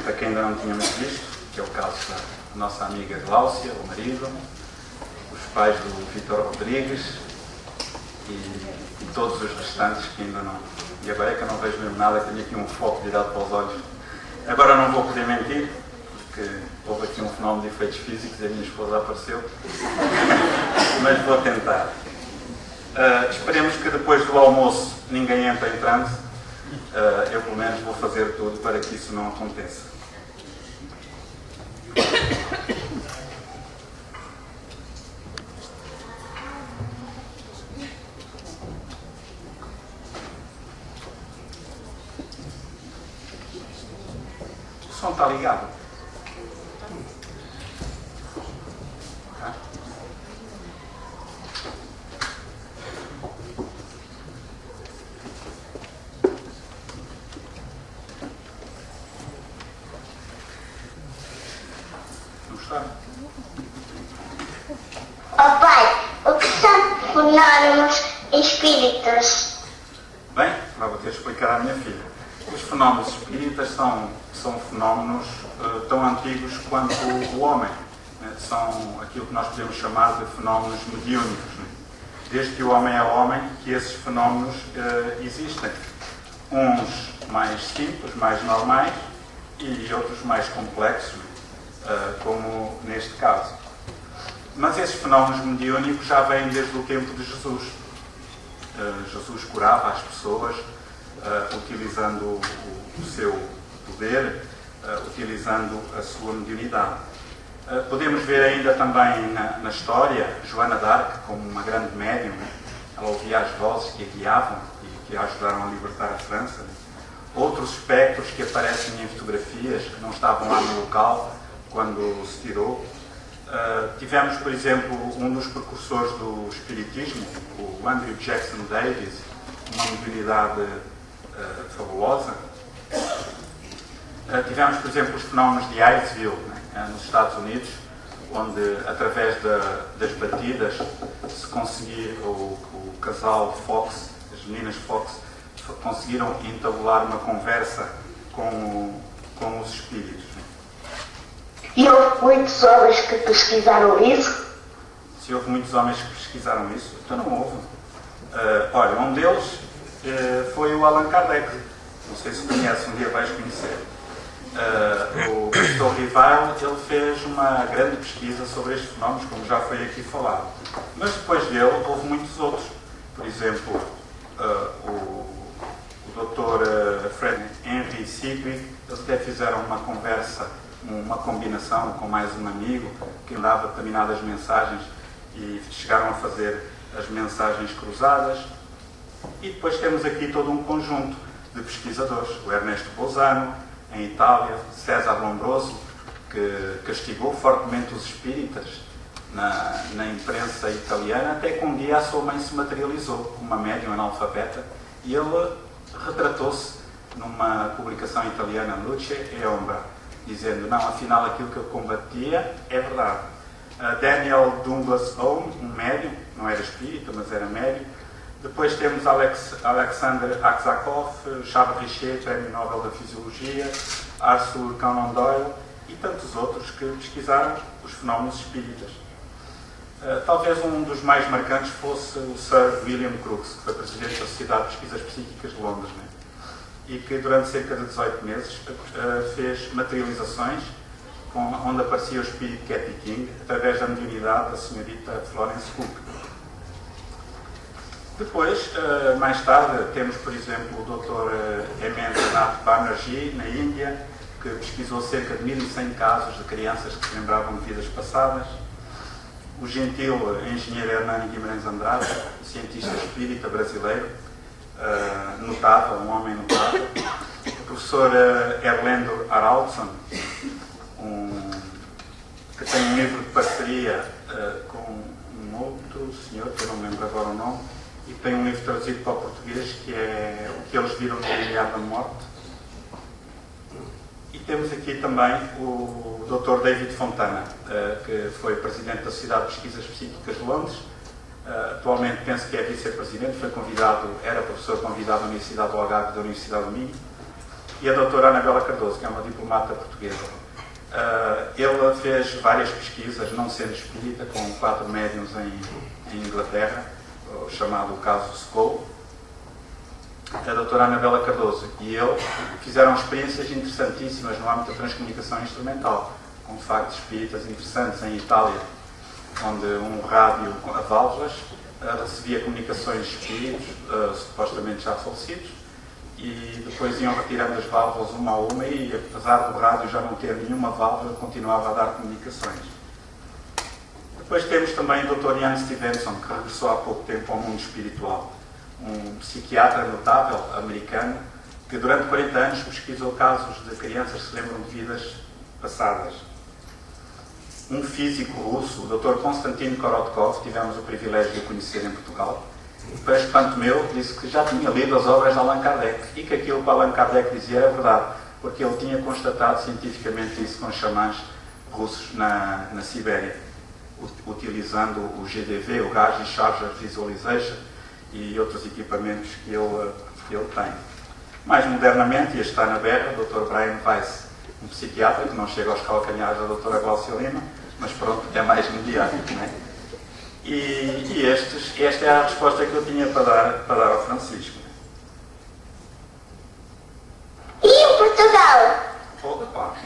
naturalmente a quem ainda não tínhamos visto, que é o caso da nossa amiga Gláucia, o marido, os pais do Vítor Rodrigues e todos os restantes que ainda não. E agora é que eu não vejo mesmo nada, tenho aqui um foco virado para os olhos. Agora não vou poder mentir, porque houve aqui um fenómeno de efeitos físicos e a minha esposa apareceu, mas vou tentar. Esperemos que depois do almoço ninguém entre em transe. Eu pelo menos vou fazer tudo para que isso não aconteça. O som está ligado? Oh pai, o que são fenómenos espíritas? Bem, lá vou ter de explicar à minha filha. Os fenómenos espíritas são fenómenos tão antigos quanto o homem. Né? São aquilo que nós podemos chamar de fenómenos mediúnicos. Né? Desde que o homem é homem, que esses fenómenos existem. Uns mais simples, mais normais, e outros mais complexos, como neste caso. Mas esses fenómenos mediúnicos já vêm desde o tempo de Jesus. Jesus curava as pessoas utilizando o seu poder, utilizando a sua mediunidade. Podemos ver ainda também na história Joana d'Arc como uma grande médium. Ela ouvia as vozes que a guiavam e que a ajudaram a libertar a França. Outros espectros que aparecem em fotografias que não estavam lá no local quando se tirou. Tivemos, por exemplo, um dos precursores do espiritismo, o Andrew Jackson Davis, uma mediunidade fabulosa. Tivemos, por exemplo, os fenómenos de Hydesville, né, nos Estados Unidos, onde, através das batidas, se conseguia, o casal Fox, as meninas Fox, conseguiram entabular uma conversa com os espíritos. E houve muitos homens que pesquisaram isso? Se houve muitos homens que pesquisaram isso, então não houve. Olha, um deles foi o Allan Kardec. Não sei se conhece, um dia vais conhecer. O Pastor Rival, ele fez uma grande pesquisa sobre estes fenómenos, como já foi aqui falado. Mas depois dele houve muitos outros. Por exemplo, o Dr. Fred Henry Sigrid, eles até fizeram uma conversa, uma combinação com mais um amigo que dava determinadas mensagens e chegaram a fazer as mensagens cruzadas. E depois temos aqui todo um conjunto de pesquisadores, o Ernesto Bolzano, em Itália, César Lombroso, que castigou fortemente os espíritas na imprensa italiana, até que um dia a sua mãe se materializou como uma médium analfabeta e ele retratou-se numa publicação italiana, Luce e Ombra, dizendo, não, afinal aquilo que eu combatia é verdade. Daniel Douglas Home, um médium, não era espírita, mas era médium. Depois temos Alexander Aksakov, Charles Richer, Prémio Nobel da Fisiologia, Arthur Conan Doyle e tantos outros que pesquisaram os fenómenos espíritas. Talvez um dos mais marcantes fosse o Sir William Crookes, que foi presidente da Sociedade de Pesquisas Psíquicas de Londres, né? E que durante cerca de 18 meses fez materializações onde aparecia o espírito Kathy King através da mediunidade da senhorita Florence Cook. Depois, mais tarde, temos, por exemplo, o Dr. Hemendranath Banerjee, na Índia, que pesquisou cerca de 1100 casos de crianças que se lembravam de vidas passadas. O gentil engenheiro Hernani Guimarães Andrade, cientista espírita brasileiro, notável, um homem notável. O professor Erlendo Haraldsson, que tem um livro de parceria com um outro senhor, que eu não me lembro agora o nome, e tem um livro traduzido para o português, que é O que eles viram no Limiar da Morte. E temos aqui também o Dr. David Fontana, que foi presidente da Sociedade de Pesquisas Psíquicas de Londres. Atualmente penso que é vice-presidente, era professor convidado da Universidade do Algarve e da Universidade do Minho. e a doutora Anabela Cardoso, que é uma diplomata portuguesa. Ele fez várias pesquisas, não sendo espírita, com 4 médiuns em Inglaterra, o chamado caso Skoll. A doutora Anabela Cardoso e eu fizeram experiências interessantíssimas no âmbito da transcomunicação instrumental, com factos espíritas interessantes em Itália, onde um rádio a válvulas recebia comunicações de espíritos, supostamente já falecidos, e depois iam retirando as válvulas uma a uma e, apesar do rádio já não ter nenhuma válvula, continuava a dar comunicações. Depois temos também o Dr. Ian Stevenson, que regressou há pouco tempo ao mundo espiritual, um psiquiatra notável americano que durante 40 anos pesquisou casos de crianças que se lembram de vidas passadas. Um físico russo, o Dr. Konstantin Korotkov, tivemos o privilégio de o conhecer em Portugal, e para espanto meu, disse que já tinha lido as obras de Allan Kardec e que aquilo que Allan Kardec dizia era verdade, porque ele tinha constatado cientificamente isso com xamãs russos na Sibéria, utilizando o GDV, o Gas Discharge Visualization, e outros equipamentos que ele tem. Mais modernamente, e está na berra, o Dr. Brian Weiss, um psiquiatra que não chega aos calcanhares da doutora Glaucia Lima, mas pronto, é mais mediático, não é? E esta é a resposta que eu tinha para dar ao Francisco. E em Portugal?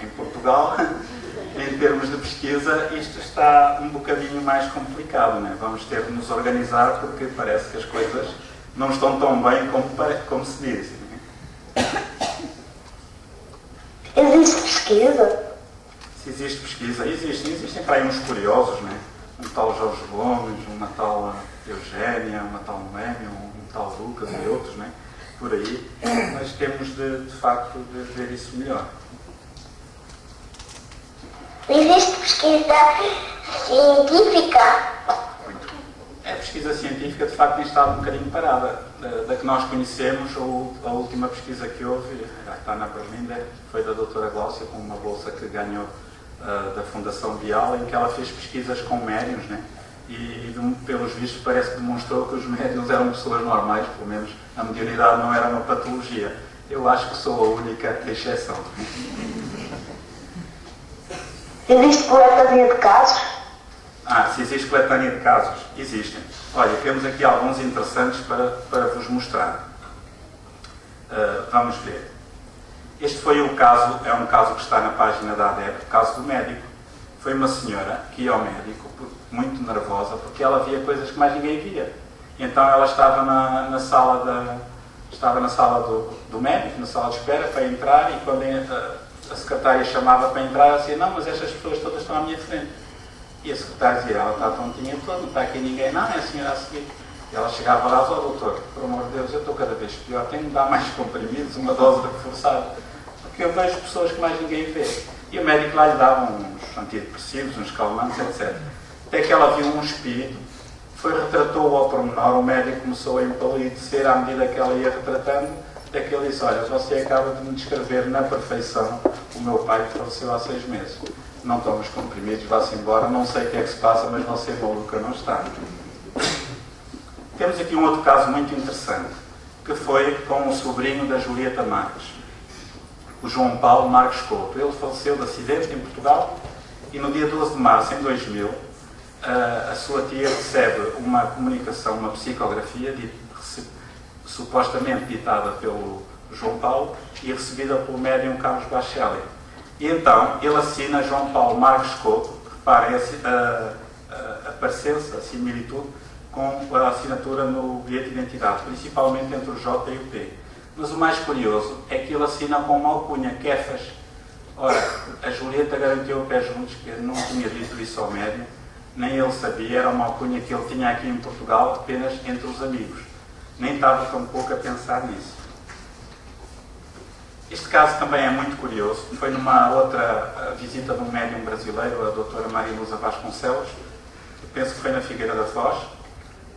Em Portugal, em termos de pesquisa, isto está um bocadinho mais complicado, não é? Vamos ter de nos organizar porque parece que as coisas não estão tão bem como se diz. Existe pesquisa? Se existe pesquisa, existem para aí uns curiosos, não é? Um tal Jorge Gomes, uma tal Eugénia, uma tal Noémia, um tal Lucas e outros, não é? Por aí, mas temos de facto de ver isso melhor. Existe pesquisa científica? A pesquisa científica, de facto, tem estado um bocadinho parada. Da que nós conhecemos, a última pesquisa que houve, está na Berlinda, foi da doutora Glaucia, com uma bolsa que ganhou da Fundação Bial, em que ela fez pesquisas com médiuns, né? E pelos vistos parece que demonstrou que os médiuns eram pessoas normais, pelo menos a mediunidade não era uma patologia. Eu acho que sou a única exceção. Existe coletânea de casos? Se existe coletânea de casos, existem. Olha, temos aqui alguns interessantes para vos mostrar. Vamos ver. Este foi o caso, é um caso que está na página da ADEP, o caso do médico. Foi uma senhora que ia ao médico, muito nervosa, porque ela via coisas que mais ninguém via. Então ela estava na sala do médico, na sala de espera, para entrar, e quando a secretária chamava para entrar, ela dizia: não, mas estas pessoas todas estão à minha frente. E a secretária dizia: ela está tontinha toda, não está aqui ninguém. Não, é a senhora a seguir. E ela chegava lá: ó doutor, por amor de Deus, eu estou cada vez pior, tenho de dar mais comprimidos, uma dose reforçada, porque eu vejo pessoas que mais ninguém vê. E o médico lá lhe dava uns antidepressivos, uns calmantes, etc. Até que ela viu um espírito, retratou-o ao pormenor, o médico começou a empalidecer à medida que ela ia retratando, até que ele disse: olha, você acaba de me descrever na perfeição o meu pai que faleceu há 6 meses. Não toma os comprimidos, vá-se embora, não sei o que é que se passa, mas você maluca não está. Temos aqui um outro caso muito interessante, que foi com o sobrinho da Julieta Marques, o João Paulo Marques Couto. Ele faleceu de acidente em Portugal e no dia 12 de março de 2000, a sua tia recebe uma comunicação, uma psicografia, supostamente ditada pelo João Paulo e recebida pelo médium Carlos Bachelli. E então ele assina João Paulo Marques Couto. Reparem a parecença, a similitude com a assinatura no bilhete de identidade, principalmente entre o J e o P. Mas o mais curioso é que ele assina com uma alcunha, Kefas. Ora, a Julieta garantiu o pé juntos que não tinha dito isso ao médium, nem ele sabia, era uma alcunha que ele tinha aqui em Portugal apenas entre os amigos. Nem estava tão pouco a pensar nisso. Este caso também é muito curioso. Foi numa outra visita de um médium brasileiro, a doutora Maria Lusa Vasconcelos, penso que foi na Figueira da Foz,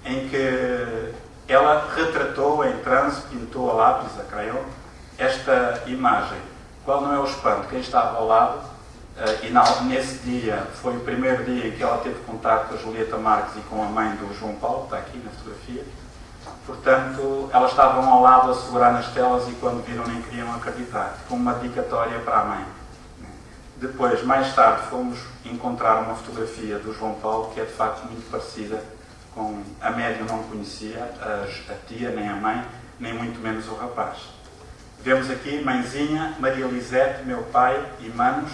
em que ela retratou em transe, pintou a lápis, a crayon, esta imagem. Qual não é o espanto? Quem estava ao lado, e nesse dia, foi o primeiro dia em que ela teve contato com a Julieta Marques e com a mãe do João Paulo, está aqui na fotografia, Portanto, elas estavam ao lado a segurar nas telas e quando viram nem queriam acreditar. Foi uma dedicatória para a mãe. Depois, mais tarde, fomos encontrar uma fotografia do João Paulo que é de facto muito parecida com a médium. Não conhecia a tia, nem a mãe, nem muito menos o rapaz. Vemos aqui, mãezinha, Maria Lisete, meu pai e manos,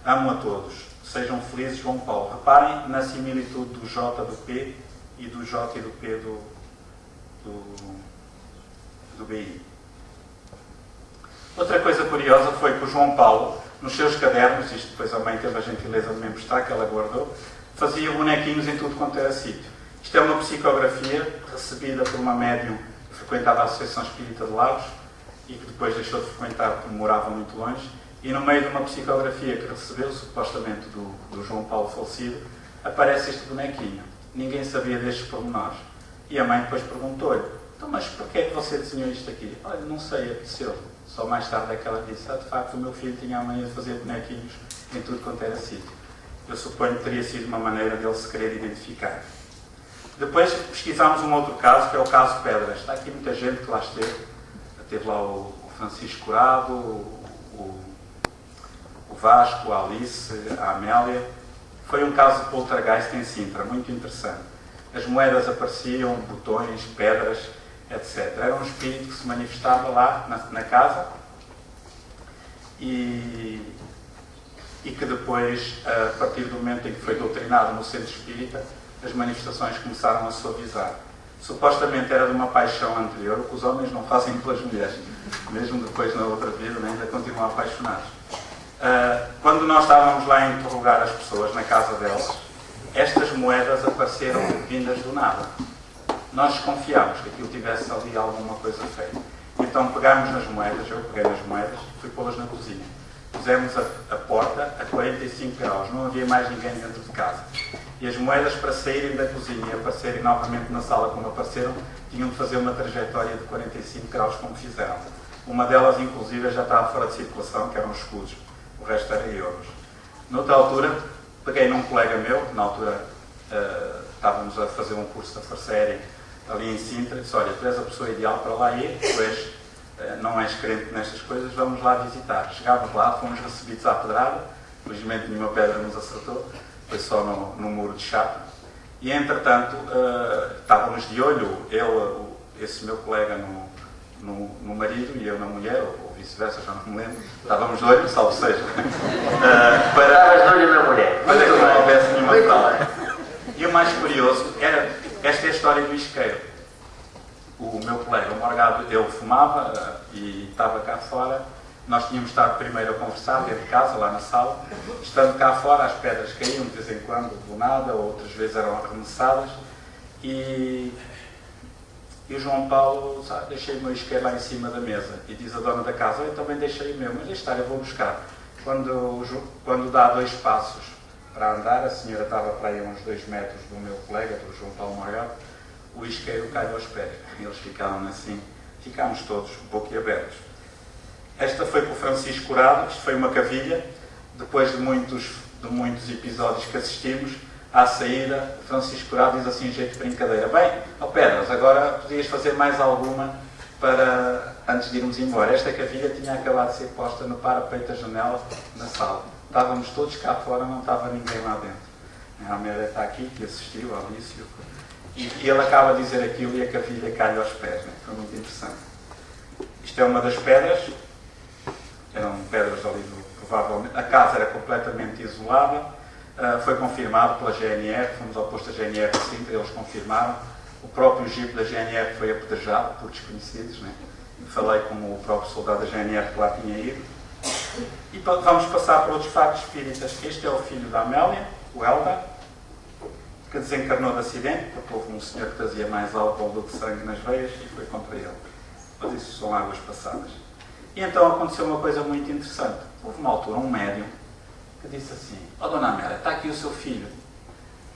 amo a todos. Sejam felizes, João Paulo. Reparem na similitude do J do P e do J e do P do BI. Outra coisa curiosa foi que o João Paulo, nos seus cadernos, isto depois a mãe teve a gentileza de me emprestar, que ela guardou, fazia bonequinhos em tudo quanto era sítio. Isto é uma psicografia recebida por uma médium que frequentava a Associação Espírita de Lagos e que depois deixou de frequentar porque morava muito longe, e no meio de uma psicografia que recebeu, supostamente do João Paulo falecido, aparece este bonequinho. Ninguém sabia destes pormenores. E a mãe depois perguntou-lhe, então, mas porquê é que você desenhou isto aqui? Olha, não sei, apeteceu. Só mais tarde é que ela disse, de facto o meu filho tinha a mãe a fazer bonequinhos em tudo quanto era sítio. Eu suponho que teria sido uma maneira dele se querer identificar. Depois pesquisámos um outro caso, que é o caso Pedras. Está aqui muita gente que lá esteve. Esteve lá o Francisco Curado, o Vasco, a Alice, a Amélia. Foi um caso de poltergeist em Sintra, muito interessante. As moedas apareciam, botões, pedras, etc. Era um espírito que se manifestava lá na casa e que depois, a partir do momento em que foi doutrinado no centro espírita, as manifestações começaram a suavizar. Supostamente era de uma paixão anterior, o que os homens não fazem pelas mulheres, mesmo depois na outra vida, ainda continuam apaixonados. Quando nós estávamos lá a interrogar as pessoas na casa delas, estas moedas apareceram vindas do nada. Nós desconfiámos que aquilo tivesse ali alguma coisa feita. Então pegámos nas moedas, eu peguei nas moedas e fui pô-las na cozinha. Pusemos a porta a 45 graus, não havia mais ninguém dentro de casa. E as moedas, para saírem da cozinha e aparecerem novamente na sala como apareceram, tinham de fazer uma trajetória de 45 graus como fizeram. Uma delas, inclusive, já estava fora de circulação, que eram os escudos. O resto era euros. Noutra altura, peguei num colega meu, que na altura estávamos a fazer um curso da Força Aérea ali em Sintra, disse, olha, tu és a pessoa ideal para lá ir, tu não és crente nestas coisas, vamos lá visitar. Chegámos lá, fomos recebidos à pedrada, felizmente nenhuma pedra nos acertou, foi só no muro de chapa, e entretanto estávamos de olho, esse meu colega no marido e eu na mulher, ou vice-versa, já não me lembro, estávamos de olho, salvo seja, Estavas de olho na mulher. para que não houvesse nenhuma fraude. E o mais curioso era, esta é a história do isqueiro. O meu colega, o Morgado, ele fumava e estava cá fora. Nós tínhamos estado primeiro a conversar dentro de casa, lá na sala. Estando cá fora, as pedras caíam de vez em quando, do nada, outras vezes eram arremessadas. E o João Paulo, sabe, deixei o meu isqueiro lá em cima da mesa. E diz a dona da casa, eu também deixei o meu, mas deixa estar, eu vou buscar. Quando dá 2 passos para andar, a senhora estava para aí a uns 2 metros do meu colega, do João Paulo Morgado, o isqueiro caiu aos pés. Eles ficaram assim, ficámos todos boquiabertos. Esta foi para o Francisco Curado, isto foi uma cavilha, depois de muitos episódios que assistimos, à saída, o Francisco Curado diz assim, em jeito de brincadeira, bem, Pedras, agora podias fazer mais alguma para, antes de irmos embora. Esta cavilha tinha acabado de ser posta no parapeito da janela, na sala. Estávamos todos cá fora, não estava ninguém lá dentro. A Amélia está aqui, que assistiu, a Alice, e ele acaba de dizer aquilo e a cavilha cai aos pés. Né? Foi muito interessante. Isto é uma das pedras. Eram pedras ali, provavelmente. A casa era completamente isolada. Foi confirmado pela GNR, fomos ao posto da GNR de Sintra, eles confirmaram. O próprio jipe da GNR foi apedrejado por desconhecidos. Né? Falei com o próprio soldado da GNR que lá tinha ido. E vamos passar para outros factos espíritas. Este é o filho da Amélia, o Helder, que desencarnou de acidente, porque houve um senhor que trazia mais álcool do que sangue nas veias e foi contra ele. Mas isso são águas passadas. E então aconteceu uma coisa muito interessante. Houve uma altura, um médium, que disse assim, Dona Amélia, está aqui o seu filho.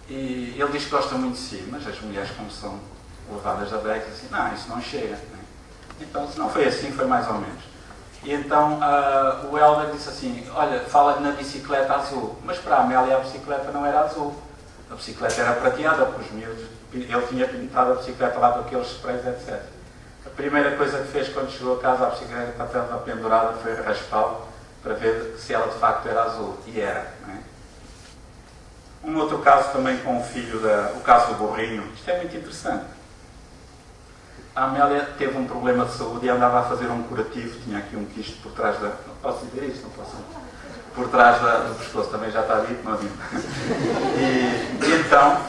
E ele diz que gosta muito de si, mas as mulheres, como são levadas a bregas, assim, não, isso não chega. Né? Então, se não foi assim, foi mais ou menos. E então o Helder disse assim, olha, fala na bicicleta azul. Mas para a Amélia a bicicleta não era azul. A bicicleta era prateada, porque os miúdos ele tinha pintado a bicicleta lá com aqueles sprays, etc. A primeira coisa que fez quando chegou a casa, a bicicleta estava pendurada, foi raspá-la para ver se ela de facto era azul. E era. Não é? Um outro caso também com o filho, o caso do burrinho. Isto é muito interessante. A Amélia teve um problema de saúde e andava a fazer um curativo. Tinha aqui um quisto por trás da... Não posso dizer isto, não posso. Por trás do pescoço, também já está dito, não digo. E então,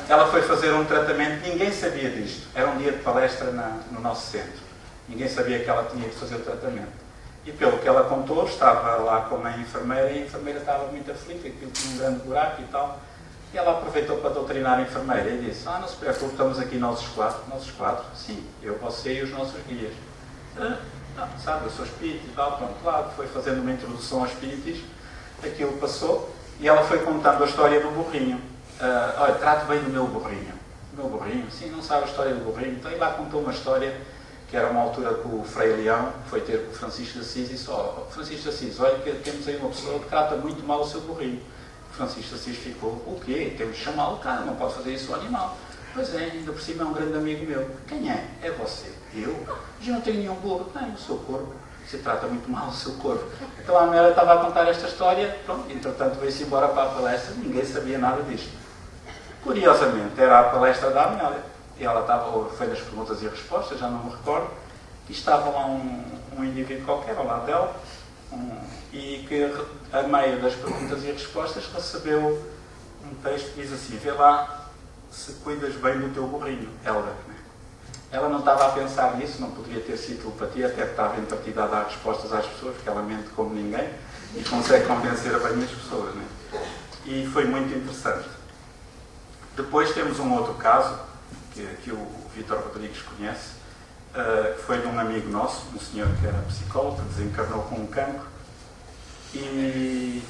ela foi fazer um tratamento. Ninguém sabia disto. Era um dia de palestra no nosso centro. Ninguém sabia que ela tinha que fazer o tratamento. E pelo que ela contou, estava lá com uma enfermeira e a enfermeira estava muito aflita, aquilo tinha um grande buraco e tal. E ela aproveitou para doutrinar a enfermeira e disse: não se preocupe, estamos aqui nós os quatro. Nós os quatro? Sim, eu, você e os nossos guias. Não, sabe, eu sou espírita e tal, pronto, lá foi fazendo uma introdução ao espiritismo, aquilo passou e ela foi contando a história do burrinho. Olha, trato bem do meu burrinho. O meu burrinho? Sim, não sabe a história do burrinho. Então e lá contou uma história que era uma altura que o Frei Leão foi ter com o Francisco de Assis e disse: Francisco de Assis, olha que temos aí uma pessoa que trata muito mal o seu burrinho. O Francisco de Assis ficou: o quê? Temos de chamá-lo, cara, não pode fazer isso ao animal. Pois é, ainda por cima é um grande amigo meu. Quem é? É você. Eu? Já não tenho nenhum burro. Não, o seu corpo. Você trata muito mal o seu corpo. Então a Amélia estava a contar esta história, pronto, entretanto veio-se embora para a palestra, ninguém sabia nada disto. Curiosamente, era a palestra da Amélia. E ela estava, foi nas perguntas e respostas, já não me recordo, e estava lá um indivíduo qualquer ao lado dela, e que a meio das perguntas e respostas recebeu um texto que diz assim: vê lá se cuidas bem do teu burrinho, Helga. Ela não estava a pensar nisso, não poderia ter sido telepatia, até que estava entretida a dar respostas às pessoas, porque ela mente como ninguém e consegue convencer bem as pessoas. Né? E foi muito interessante. Depois temos um outro caso, que o Vítor Rodrigues conhece, que foi de um amigo nosso, um senhor que era psicólogo, que desencarnou com um cancro, e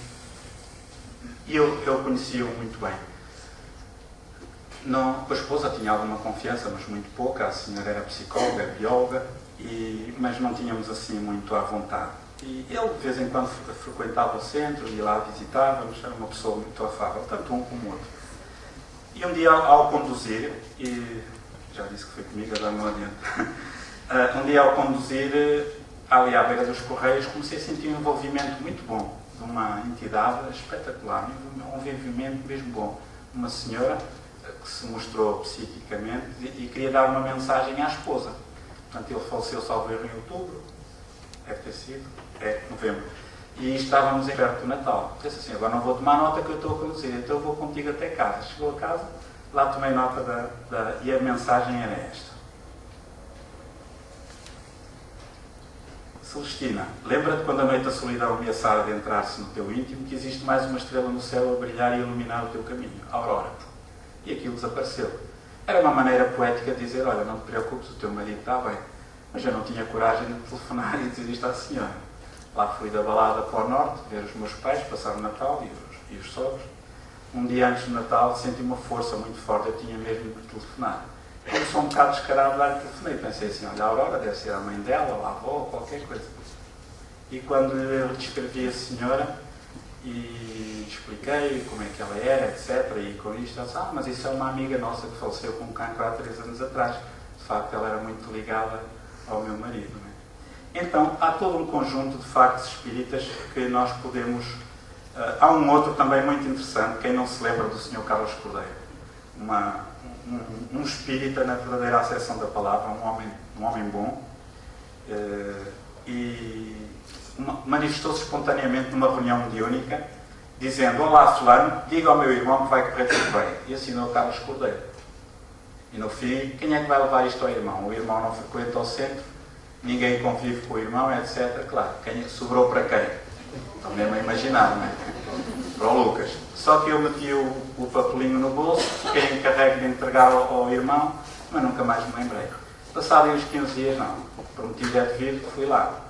eu conhecia-o muito bem. Não, com a esposa tinha alguma confiança, mas muito pouca. A senhora era psicóloga, é bióloga, mas não tínhamos assim muito à vontade. E ele, de vez em quando, frequentava o centro, ia lá, visitava-nos, era uma pessoa muito afável, tanto um como o outro. E um dia, ao conduzir, e já disse que foi comigo, agora não adianta, um dia, ao conduzir, ali à beira dos Correios, comecei a sentir um envolvimento muito bom, de uma entidade espetacular, um envolvimento mesmo bom. Uma senhora que se mostrou psiquicamente e queria dar uma mensagem à esposa. Portanto, ele faleceu, salvo erro, em outubro, deve ter sido, novembro. E estávamos em perto do Natal. Disse assim: agora não vou tomar nota que eu estou a conduzir, então eu vou contigo até casa. Chegou a casa, lá tomei nota e a mensagem era esta: Celestina, lembra-te quando a noite da solidão ameaçara de entrar-se no teu íntimo, que existe mais uma estrela no céu a brilhar e iluminar o teu caminho, a aurora. E aquilo desapareceu. Era uma maneira poética de dizer: olha, não te preocupes, o teu marido está bem. Mas eu não tinha coragem de telefonar e dizer isto à senhora. Lá fui da balada para o norte, ver os meus pais, passar o Natal e os sogros. Um dia antes do Natal senti uma força muito forte, eu tinha mesmo de telefonar. Como sou um bocado descarado, lá telefonei. Pensei assim: olha, a Aurora deve ser a mãe dela, a avó, qualquer coisa. E quando eu descrevi a senhora e expliquei como é que ela era, etc. E com isto ela disse: mas isso é uma amiga nossa que faleceu com cancro há 3 anos atrás. De facto, ela era muito ligada ao meu marido. Não é? Então, há todo um conjunto de factos espíritas que nós podemos... há um outro também muito interessante, quem não se lembra do Sr. Carlos Cordeiro. Um espírita na verdadeira acessão da palavra, um homem bom, e manifestou-se espontaneamente numa reunião mediúnica, dizendo: olá fulano, diga ao meu irmão que vai correr tudo bem. E assinou Carlos Cordeiro. E no fim, quem é que vai levar isto ao irmão? O irmão não frequenta o centro, ninguém convive com o irmão, etc. Claro, sobrou para quem? Estão mesmo a imaginar, não é? Para o Lucas. Só que eu meti o papelinho no bolso, fiquei encarregue de entregar ao irmão, mas nunca mais me lembrei. Passados uns 15 dias, não, prometido é devido, fui lá.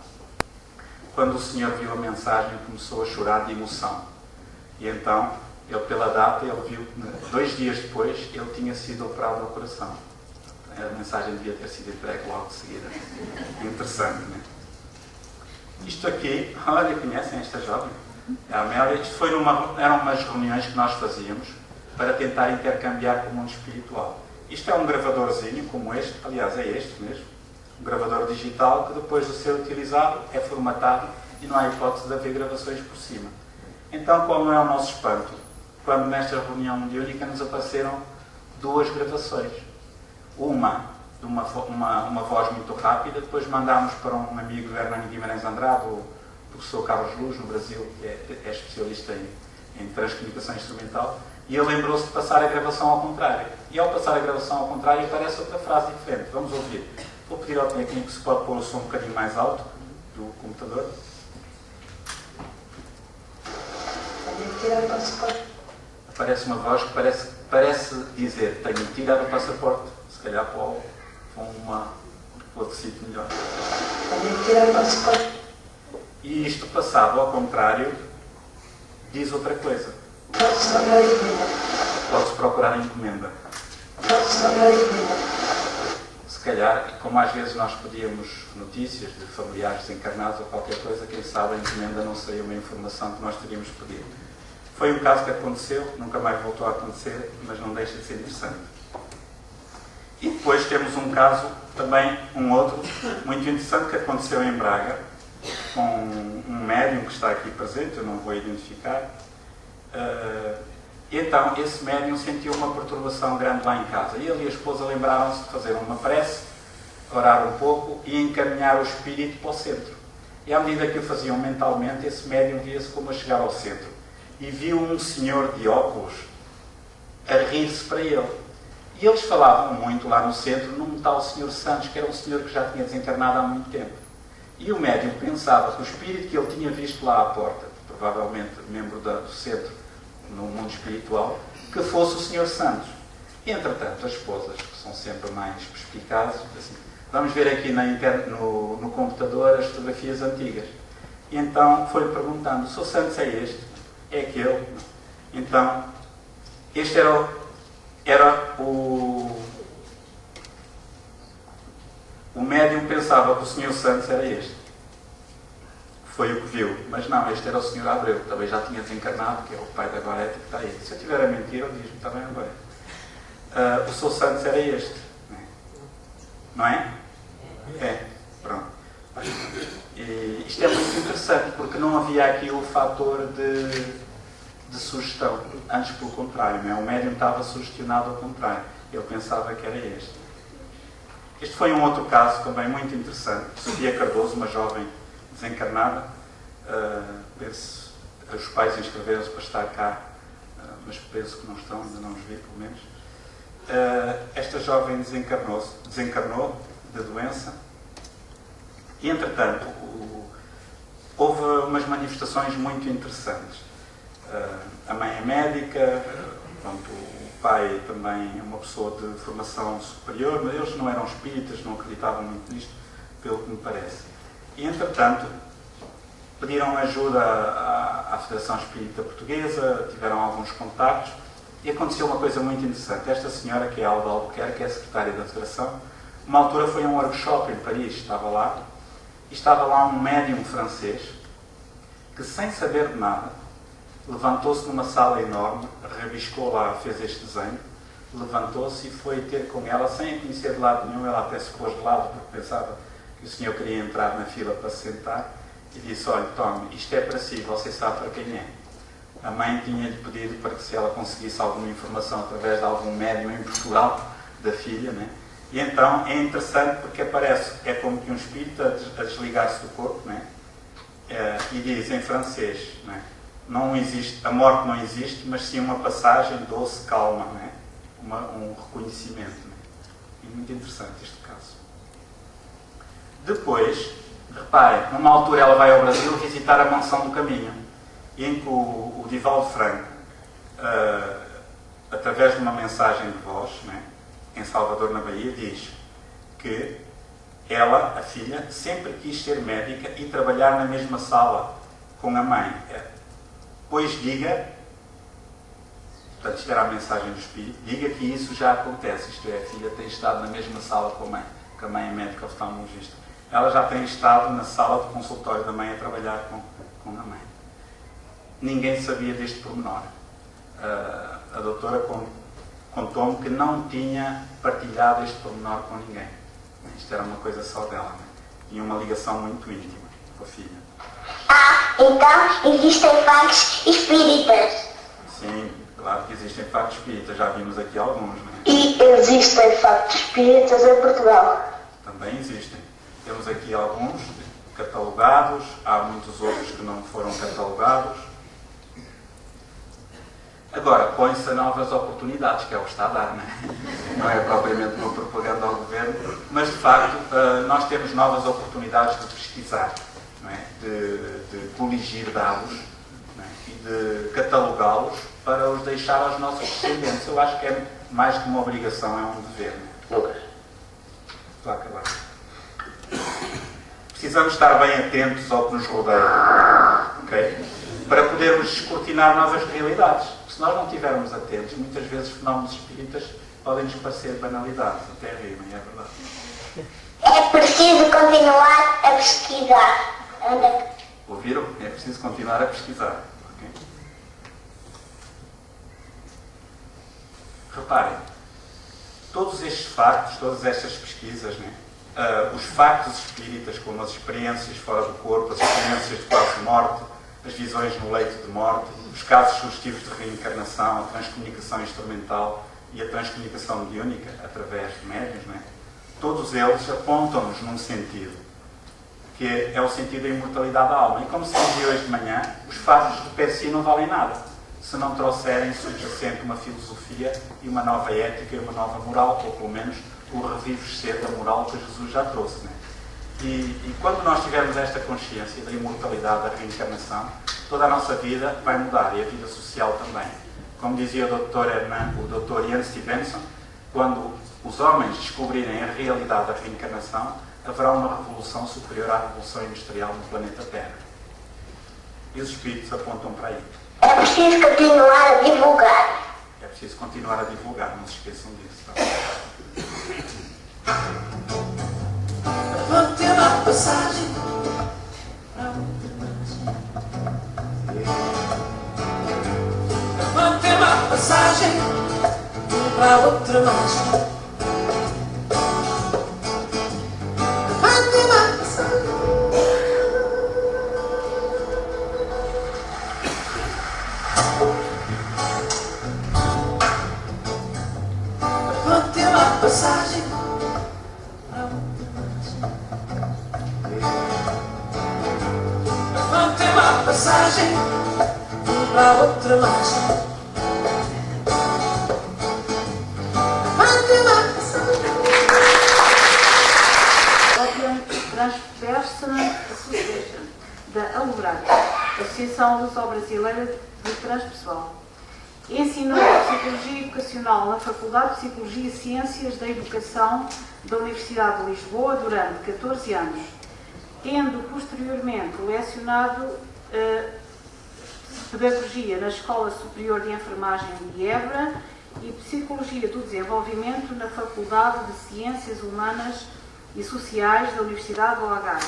Quando o senhor viu a mensagem, começou a chorar de emoção. E então, ele pela data, ele viu que 2 dias depois, ele tinha sido operado ao coração. A mensagem devia ter sido entregue logo de seguida. Interessante, não é? Isto aqui, olha, conhecem esta jovem? A Amélia. Isto eram umas reuniões que nós fazíamos para tentar intercambiar com o mundo espiritual. Isto é um gravadorzinho como este, aliás é este mesmo, um gravador digital que depois de ser utilizado é formatado e não há hipótese de haver gravações por cima. Então, qual não é o nosso espanto? Quando nesta reunião mediúnica nos apareceram duas gravações. Uma de uma voz muito rápida, depois mandámos para um amigo do Hernani Guimarães Andrade, o professor Carlos Luz, no Brasil, que é especialista em transcomunicação instrumental, e ele lembrou-se de passar a gravação ao contrário. E ao passar a gravação ao contrário aparece outra frase diferente. Vamos ouvir. Vou pedir ao técnico se pode pôr o som um bocadinho mais alto do computador. Aparece uma voz que parece dizer: tenho de tirar o passaporte, se calhar para outro sítio melhor. Tenho de tirar o passaporte. E isto passado ao contrário diz outra coisa. Pode-se procurar a encomenda. Se calhar, como às vezes nós pedíamos notícias de familiares desencarnados ou qualquer coisa, quem sabe a encomenda não seria uma informação que nós teríamos pedido. Foi um caso que aconteceu, nunca mais voltou a acontecer, mas não deixa de ser interessante. E depois temos um caso, também um outro, muito interessante que aconteceu em Braga, com um médium que está aqui presente, eu não vou identificar. Então, esse médium sentiu uma perturbação grande lá em casa. Ele e a esposa lembraram-se de fazer uma prece, orar um pouco e encaminhar o espírito para o centro. E à medida que o faziam mentalmente, esse médium via-se como a chegar ao centro. E viu um senhor de óculos a rir-se para ele. E eles falavam muito lá no centro num tal senhor Santos, que era um senhor que já tinha desencarnado há muito tempo. E o médium pensava que o espírito que ele tinha visto lá à porta, provavelmente membro do centro, no mundo espiritual, que fosse o senhor Santos. E, entretanto, as esposas, que são sempre mais perspicazes, assim, vamos ver aqui no computador as fotografias antigas. E então foi perguntando: o senhor Santos é este? É aquele? Então, este era o médium pensava que o senhor Santos era este. Foi o que viu, mas não, este era o senhor Abreu, que também já tinha desencarnado, que é o pai da Gorete, que está aí. Se eu tiver a mentir, ele diz-me, está bem agora. O senhor Santos era este, não é? É, pronto. E isto é muito interessante, porque não havia aqui o fator de sugestão, antes pelo contrário, não é? O médium estava sugestionado ao contrário, ele pensava que era este. Este foi um outro caso também muito interessante. Sofia Cardoso, uma jovem desencarnada, os pais inscreveram-se para estar cá, mas penso que não estão, ainda não os vi, pelo menos. Esta jovem desencarnou da doença e, entretanto, houve umas manifestações muito interessantes. A mãe é médica, pronto, o pai também é uma pessoa de formação superior, mas eles não eram espíritas, não acreditavam muito nisto, pelo que me parece. E, entretanto, pediram ajuda à Federação Espírita Portuguesa, tiveram alguns contactos e aconteceu uma coisa muito interessante. Esta senhora, que é Alda Albuquerque, que é a secretária da Federação, uma altura foi a um workshop em Paris, estava lá um médium francês que, sem saber de nada, levantou-se numa sala enorme, rabiscou lá, fez este desenho, levantou-se e foi ter com ela, sem a conhecer de lado nenhum. Ela até se pôs de lado porque pensava que o senhor queria entrar na fila para se sentar e disse: olha, tome, isto é para si, você sabe para quem é. A mãe tinha-lhe pedido para que, se ela conseguisse alguma informação através de algum médium em Portugal, da filha, né? E então é interessante porque aparece, é como que um espírito a desligar-se do corpo, né? E diz em francês, né? Não existe, a morte não existe, mas sim uma passagem doce, calma, né? Um reconhecimento. Né? É muito interessante este caso. Depois, reparem, numa altura ela vai ao Brasil visitar a Mansão do Caminho, em que o Divaldo Franco, através de uma mensagem de voz, né, em Salvador, na Bahia, diz que ela, a filha, sempre quis ser médica e trabalhar na mesma sala com a mãe. Pois diga, portanto, isto era a mensagem do Espírito, diga que isso já acontece, isto é, a filha tem estado na mesma sala com a mãe, porque a mãe é médica oftalmologista. Ela já tem estado na sala de consultório da mãe a trabalhar com a mãe. Ninguém sabia deste pormenor. a doutora contou-me que não tinha partilhado este pormenor com ninguém. Isto era uma coisa só dela, né? Tinha uma ligação muito íntima com a filha. Então existem factos espíritas. Sim, claro que existem factos espíritas, já vimos aqui alguns, né? E existem factos espíritas em Portugal. Também existem. Temos aqui alguns catalogados, há muitos outros que não foram catalogados. Agora, põe-se a novas oportunidades, que é o que está a dar, não é? Não é propriamente uma propaganda ao governo, mas de facto nós temos novas oportunidades de pesquisar, não é? De coligir dados, não é? E de catalogá-los para os deixar aos nossos descendentes. Eu acho que é mais que uma obrigação, é um dever. Lucas. Estou a acabar. Precisamos estar bem atentos ao que nos rodeia, ok? Para podermos descortinar novas realidades. Se nós não estivermos atentos, muitas vezes fenómenos espíritas podem nos parecer banalidades, até rimem, é verdade. É preciso continuar a pesquisar. Ouviram? É preciso continuar a pesquisar. Okay? Reparem, todos estes factos, todas estas pesquisas, né? Os factos espíritas, como as experiências fora do corpo, as experiências de quase morte, as visões no leito de morte, os casos sugestivos de reencarnação, a transcomunicação instrumental e a transcomunicação mediúnica através de médiuns, né? Todos eles apontam-nos num sentido, que é o sentido da imortalidade da alma. E como se dizia hoje de manhã, os factos de per si não valem nada, se não trouxerem subjacente uma filosofia e uma nova ética e uma nova moral, ou pelo menos o reviver da moral que Jesus já trouxe, né? E quando nós tivermos esta consciência da imortalidade, da reencarnação, toda a nossa vida vai mudar, e a vida social também. Como dizia o Dr. Ian Stevenson, quando os homens descobrirem a realidade da reencarnação, haverá uma revolução superior à revolução industrial no planeta Terra. E os espíritos apontam para aí. É preciso continuar a divulgar. É preciso continuar a divulgar, não se esqueçam disso. Tá? Vou ter uma passagem para Vou ter uma passagem para outra margem. Vou ter uma passagem. Vou ter uma passagem para outra margem. Vou ter uma passagem para outra margem. Transpersonal Association, da ALUBRAD, Associação Luso-Brasileira de Transpessoal. Ensinou Psicologia Educacional na Faculdade de Psicologia e Ciências da Educação da Universidade de Lisboa durante 14 anos, tendo posteriormente lecionado Pedagogia na Escola Superior de Enfermagem de Évora e Psicologia do Desenvolvimento na Faculdade de Ciências Humanas e Sociais da Universidade do Algarve.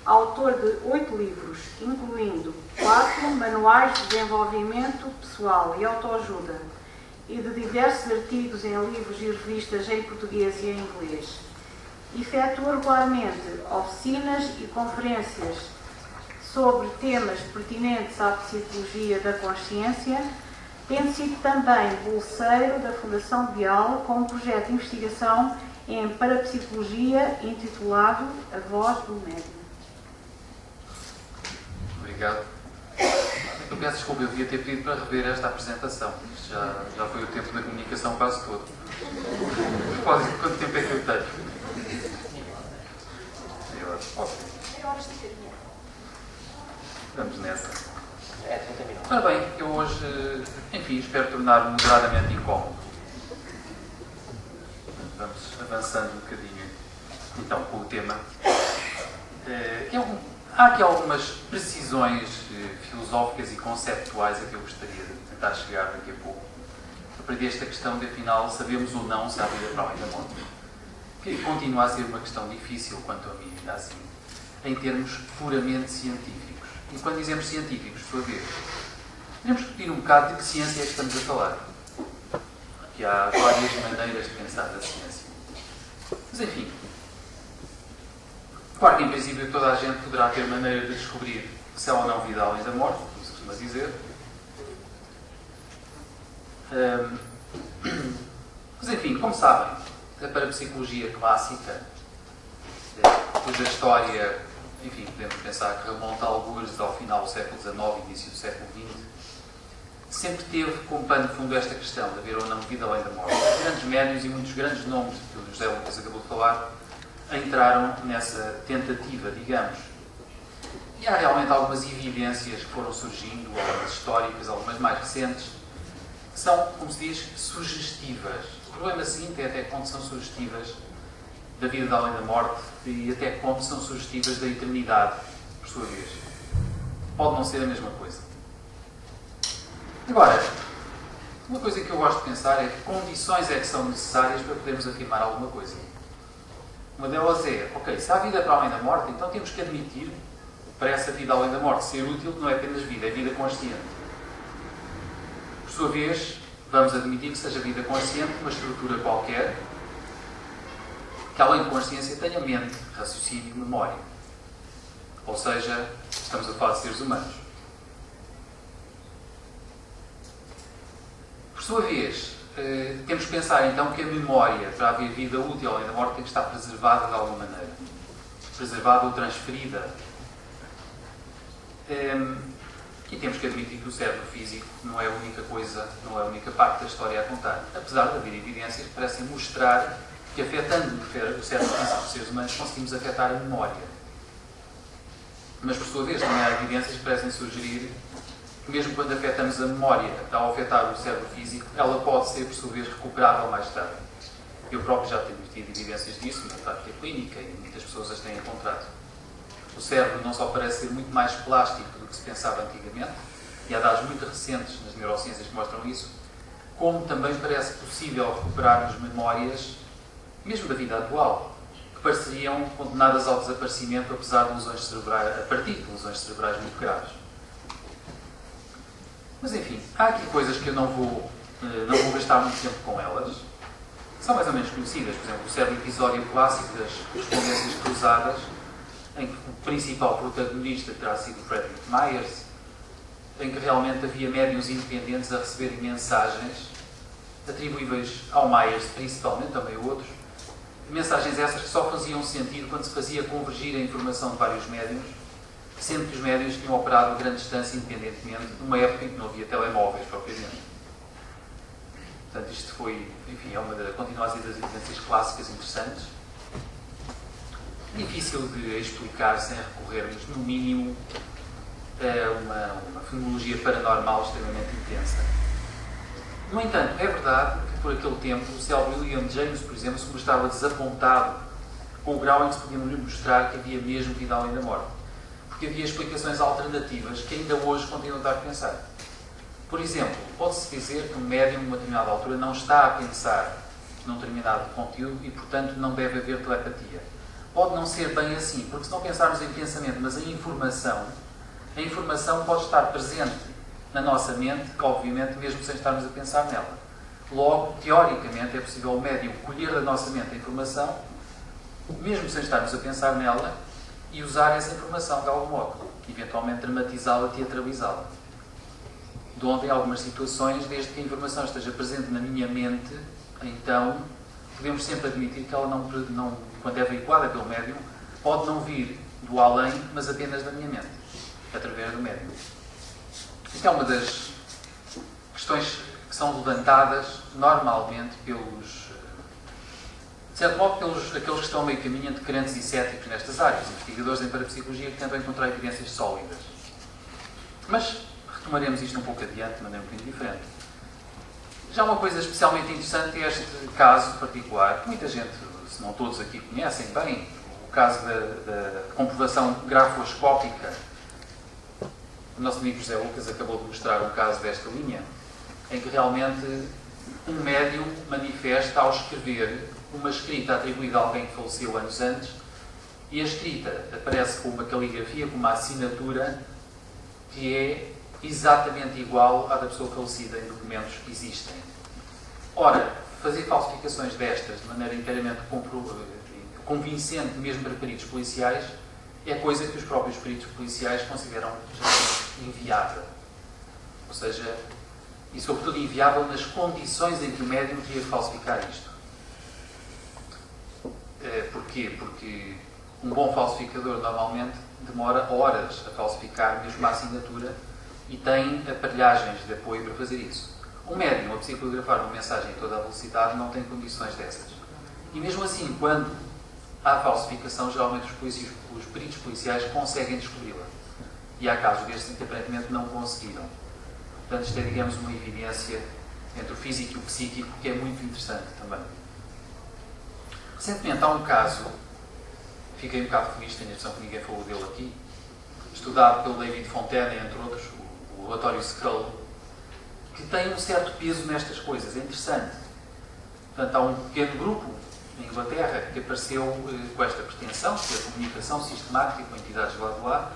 Autor de 8 livros, incluindo 4 manuais de desenvolvimento pessoal e autoajuda, e de diversos artigos em livros e revistas em português e em inglês. Efetua regularmente oficinas e conferências sobre temas pertinentes à psicologia da consciência, tendo sido também bolseiro da Fundação Bial com um projeto de investigação em parapsicologia intitulado A Voz do Médium. Obrigado. Eu peço desculpa, eu devia ter pedido para rever esta apresentação. Isto já foi o tempo da comunicação quase todo. Propósito, quanto tempo é que eu tenho? Vamos nessa. É 30 minutos. Ora bem, eu hoje, enfim, espero tornar-me moderadamente incómodo. Vamos avançando um bocadinho, então, com o tema. Há aqui algumas precisões filosóficas e conceptuais a que eu gostaria de tentar chegar daqui a pouco. Aprendi esta questão de, afinal, sabemos ou não se há vida para além da morte. Que continua a ser uma questão difícil, quanto a mim, ainda assim, em termos puramente científicos. E quando dizemos científicos, por sua vez, Queremos discutir um bocado de que ciência é que estamos a falar. Aqui há várias maneiras de pensar da ciência. Mas, enfim, claro que, em princípio, toda a gente poderá ter maneira de descobrir se há ou não vida além da morte, como se costuma dizer. Mas, enfim, como sabem, a parapsicologia clássica, cuja história, enfim, podemos pensar que remonta a algures ao final do século XIX e início do século XX, sempre teve como pano de fundo esta questão de haver ou não vida além da morte. Os grandes médiuns e muitos grandes nomes que o José Lucas acabou de falar entraram nessa tentativa, digamos. E há realmente algumas evidências que foram surgindo, algumas históricas, algumas mais recentes, que são, como se diz, sugestivas. O problema seguinte é até que ponto são sugestivas da vida de além da morte e até que ponto são sugestivas da eternidade, por sua vez. Pode não ser a mesma coisa. Agora, uma coisa que eu gosto de pensar é que condições é que são necessárias para podermos afirmar alguma coisa. Uma delas é, ok, se há vida para além da morte, então temos que admitir, para essa vida além da morte ser útil, que não é apenas vida, é vida consciente. Por sua vez, vamos admitir que seja vida consciente, uma estrutura qualquer, que além de consciência tenha mente, raciocínio e memória. Ou seja, estamos a falar de seres humanos. Por sua vez, temos que pensar então que a memória, para haver vida útil além da morte, tem que estar preservada de alguma maneira. Preservada ou transferida. E temos que admitir que o cérebro físico não é a única coisa, não é a única parte da história a contar. Apesar de haver evidências que parecem mostrar que, afetando o cérebro físico dos seres humanos, conseguimos afetar a memória. Mas, por sua vez, também há evidências que parecem sugerir que, mesmo quando afetamos a memória ao afetar o cérebro físico, ela pode ser, por sua vez, recuperável mais tarde. Eu próprio já tenho tido evidências disso na prática clínica e muitas pessoas as têm encontrado. O cérebro não só parece ser muito mais plástico do que se pensava antigamente, e há dados muito recentes nas neurociências que mostram isso, como também parece possível recuperarmos memórias, mesmo da vida atual, que pareceriam condenadas ao desaparecimento apesar de lesões cerebrais, a partir de lesões cerebrais muito graves. Mas, enfim, há aqui coisas que eu não vou gastar muito tempo com elas. São mais ou menos conhecidas. Por exemplo, o célebre episódio clássico das correspondências cruzadas, em que o principal protagonista terá sido Frederick Myers, em que realmente havia médiuns independentes a receberem mensagens atribuíveis ao Myers, principalmente, também a outros. Mensagens essas que só faziam sentido quando se fazia convergir a informação de vários médiuns, sendo que os médiuns tinham operado a grande distância independentemente, numa época em que não havia telemóveis propriamente. Portanto, isto foi, enfim, é uma das continuações das evidências clássicas interessantes. Difícil de explicar sem recorrermos, no mínimo, a uma fenomenologia paranormal extremamente intensa. No entanto, é verdade que por aquele tempo o célebre William James, por exemplo, se mostrava desapontado com o grau em que se podia mostrar que havia mesmo vida além da morte. Porque havia explicações alternativas que ainda hoje continuam a dar a pensar. Por exemplo, pode-se dizer que um médium, numa determinada altura, não está a pensar num determinado conteúdo e, portanto, não deve haver telepatia. Pode não ser bem assim, porque se não pensarmos em pensamento, mas em informação, a informação pode estar presente na nossa mente, obviamente, mesmo sem estarmos a pensar nela. Logo, teoricamente, é possível o médium colher da nossa mente a informação, mesmo sem estarmos a pensar nela, e usar essa informação de algum modo, eventualmente dramatizá-la, teatralizá-la. De onde, em algumas situações, desde que a informação esteja presente na minha mente, então podemos sempre admitir que ela não, quando é veiculada pelo médium, pode não vir do além, mas apenas da minha mente, através do médium. Isto é uma das questões que são levantadas normalmente pelos, de certo modo, aqueles que estão meio caminho entre crentes e céticos nestas áreas, investigadores em parapsicologia que tentam encontrar evidências sólidas. Mas retomaremos isto um pouco adiante, de maneira um bocadinho diferente. Já uma coisa especialmente interessante é este caso particular, que muita gente, se não todos aqui conhecem bem, o caso da comprovação grafoscópica. O nosso amigo José Lucas acabou de mostrar um caso desta linha, em que realmente um médium manifesta ao escrever uma escrita atribuída a alguém que faleceu anos antes, e a escrita aparece com uma caligrafia, com uma assinatura que é exatamente igual à da pessoa falecida em documentos que existem. Ora, fazer falsificações destas de maneira inteiramente convincente, mesmo para peritos policiais, é coisa que os próprios peritos policiais consideram inviável. Ou seja, e sobretudo inviável nas condições em que o médium teria de falsificar isto. Porquê? Porque um bom falsificador normalmente demora horas a falsificar mesmo a assinatura e tem aparelhagens de apoio para fazer isso. Um médium a psicografar uma mensagem em toda a velocidade não tem condições dessas. E mesmo assim, quando há falsificação, geralmente os peritos policiais conseguem descobri-la. E há casos destes em que aparentemente não conseguiram. Portanto, isto é, digamos, uma evidência entre o físico e o psíquico que é muito interessante também. Recentemente há um caso, fiquei um bocado feliz, tenho a impressão que ninguém falou dele aqui, estudado pelo David Fontana, entre outros, o relatório Skull, que tem um certo peso nestas coisas, é interessante. Portanto, há um pequeno grupo em Inglaterra que apareceu com esta pretensão, que é a comunicação sistemática com entidades lá de lá,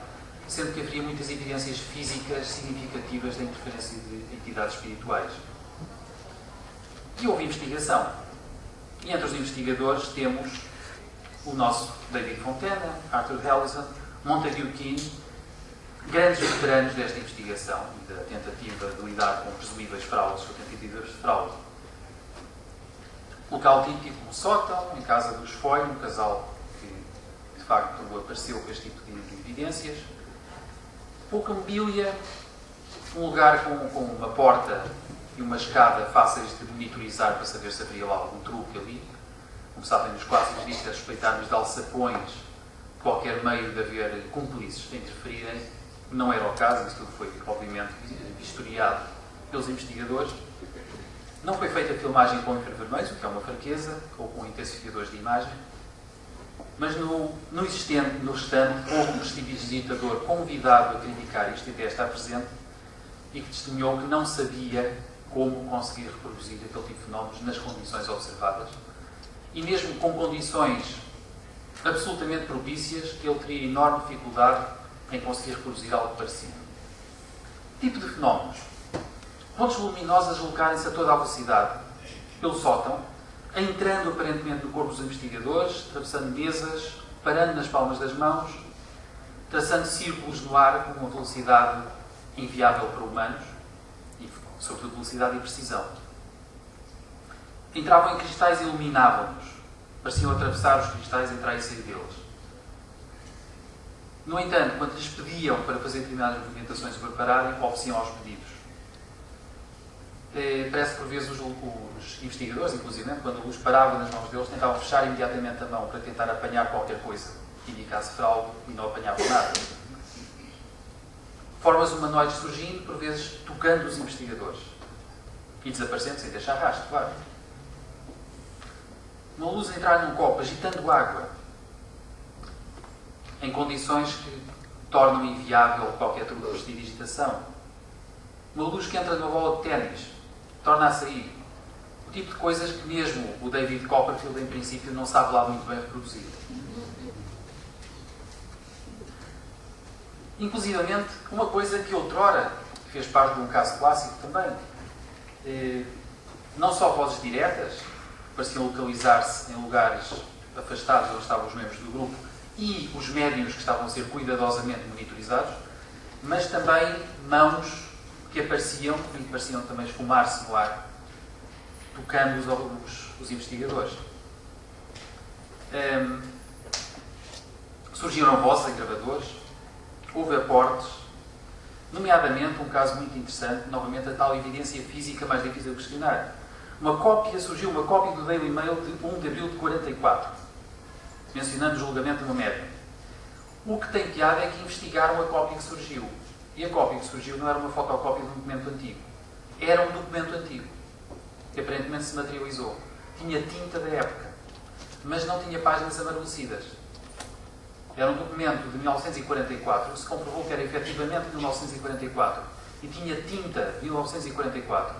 sendo que haveria muitas evidências físicas significativas da interferência de entidades espirituais. E houve investigação. E entre os investigadores temos o nosso David Fontana, Arthur Hellison, Montague Keane, grandes veteranos desta investigação e da tentativa de lidar com presumíveis fraudes ou tentativas de fraude. Local típico, um sótão, em casa dos Foy, um casal que, de facto, apareceu com este tipo de evidências. Pouca mobília, um lugar com uma porta e uma escada fáceis de monitorizar para saber se haveria lá algum truque ali. Como sabem, nos clássicos disto é suspeitarmos de alçapões, qualquer meio de haver cúmplices a interferirem. Não era o caso, isso tudo foi, obviamente, historiado pelos investigadores. Não foi feita filmagem com infravermelhos, o que é uma fraqueza, ou com intensificadores de imagem. Mas no restante, houve um prestidigitador convidado a criticar isto e até estar presente e que testemunhou que não sabia como conseguir reproduzir aquele tipo de fenómenos nas condições observadas. E mesmo com condições absolutamente propícias, ele teria enorme dificuldade em conseguir reproduzir algo parecido. Tipo de fenómenos. Pontos luminosos a deslocarem-se a toda a velocidade pelo sótão, entrando aparentemente no corpo dos investigadores, atravessando mesas, parando nas palmas das mãos, traçando círculos no ar com uma velocidade inviável para humanos, e sobretudo velocidade e precisão. Entravam em cristais e iluminavam-nos, pareciam atravessar os cristais, entrar e sair deles. No entanto, quando lhes pediam para fazer determinadas movimentações ou prepararem, obedeciam aos pedidos. Parece que por vezes os investigadores, inclusive, quando a luz parava nas mãos deles, tentavam fechar imediatamente a mão para tentar apanhar qualquer coisa que indicasse fraude e não apanhavam nada. Formas humanoides surgindo, por vezes tocando os investigadores e desaparecendo sem deixar rastro, claro. Uma luz entrar num copo agitando água em condições que tornam inviável qualquer truque de prestidigitação. Uma luz que entra numa bola de ténis torna a sair. O tipo de coisas que mesmo o David Copperfield, em princípio, não sabe lá muito bem reproduzir. Inclusivamente, uma coisa que outrora fez parte de um caso clássico também. Não só vozes diretas, que pareciam localizar-se em lugares afastados onde estavam os membros do grupo, e os médiuns que estavam a ser cuidadosamente monitorizados, mas também mãos que apareciam, e pareciam também esfumar-se no ar, tocando os investigadores. Surgiram vozes em gravadores, houve aportes, nomeadamente um caso muito interessante, novamente a tal evidência física mais difícil de questionar. Surgiu uma cópia do Daily Mail de 1 de abril de 44, mencionando o julgamento de uma médium. O que tem piada é que investigaram a cópia que surgiu. E a cópia que surgiu não era uma fotocópia de um documento antigo. Era um documento antigo, que aparentemente se materializou. Tinha tinta da época, mas não tinha páginas amarelecidas. Era um documento de 1944, se comprovou que era efetivamente de 1944, e tinha tinta de 1944,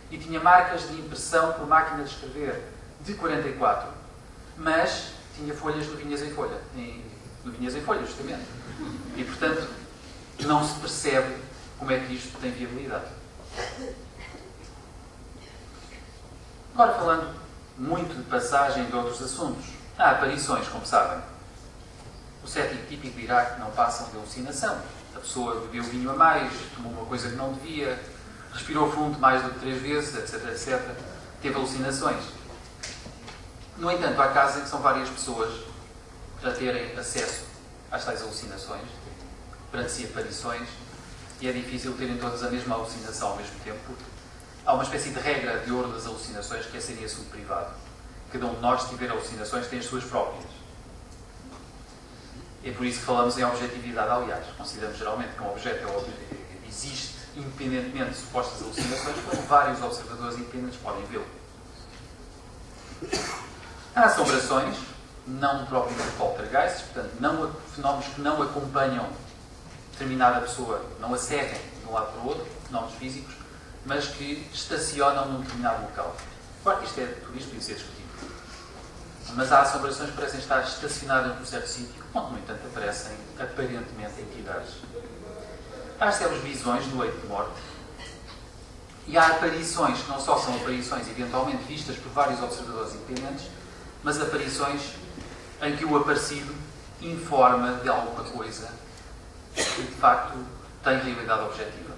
e tinha marcas de impressão por máquina de escrever de 44, mas tinha folhas de vinhas em folha, justamente. E, portanto, não se percebe como é que isto tem viabilidade. Agora, falando muito de passagem de outros assuntos, há aparições, como sabem. O cético típico dirá que não passam de alucinação. A pessoa bebeu vinho a mais, tomou uma coisa que não devia, respirou fundo mais do que 3 vezes, etc, etc. Teve alucinações. No entanto, há casos em que são várias pessoas a terem acesso às tais alucinações, perante si aparições, e é difícil terem todas a mesma alucinação ao mesmo tempo, porque há uma espécie de regra de ouro das alucinações que é serem assunto privado. Cada um de nós, se tiver alucinações, tem as suas próprias. É por isso que falamos em objetividade, aliás. Consideramos geralmente que um objeto existe independentemente de supostas alucinações, quando vários observadores independentes podem vê-lo. Há assombrações, não propriamente poltergeists, portanto, fenómenos que não acompanham determinada pessoa, não a seguem de um lado para o outro, fenómenos físicos, mas que estacionam num determinado local. Claro que tudo isto podia ser discutido. Mas há assombrações que parecem estar estacionadas num certo sítio, onde, no entanto, aparecem aparentemente entidades. Há as célebres visões do leito de morte. E há aparições que não só são aparições eventualmente vistas por vários observadores independentes, mas aparições em que o aparecido informa de alguma coisa que, de facto, tem realidade objetiva.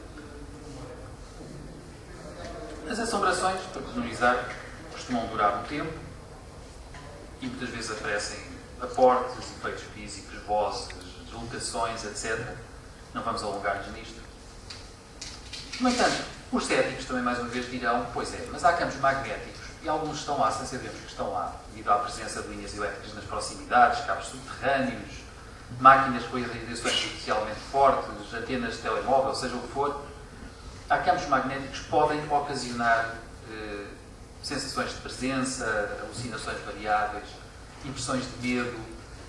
As assombrações, para pormenorizar, costumam durar um tempo e muitas vezes aparecem aportes, efeitos físicos, vozes, deslocações, etc. Não vamos alongar-nos nisto. No entanto, os céticos também mais uma vez dirão, pois é, mas há campos magnéticos e alguns estão lá, sem sabermos que estão lá, devido à presença de linhas elétricas nas proximidades, cabos subterrâneos, máquinas com irradiações especialmente fortes, antenas de telemóvel, seja o que for. Há campos magnéticos que podem ocasionar sensações de presença, alucinações variáveis, impressões de medo,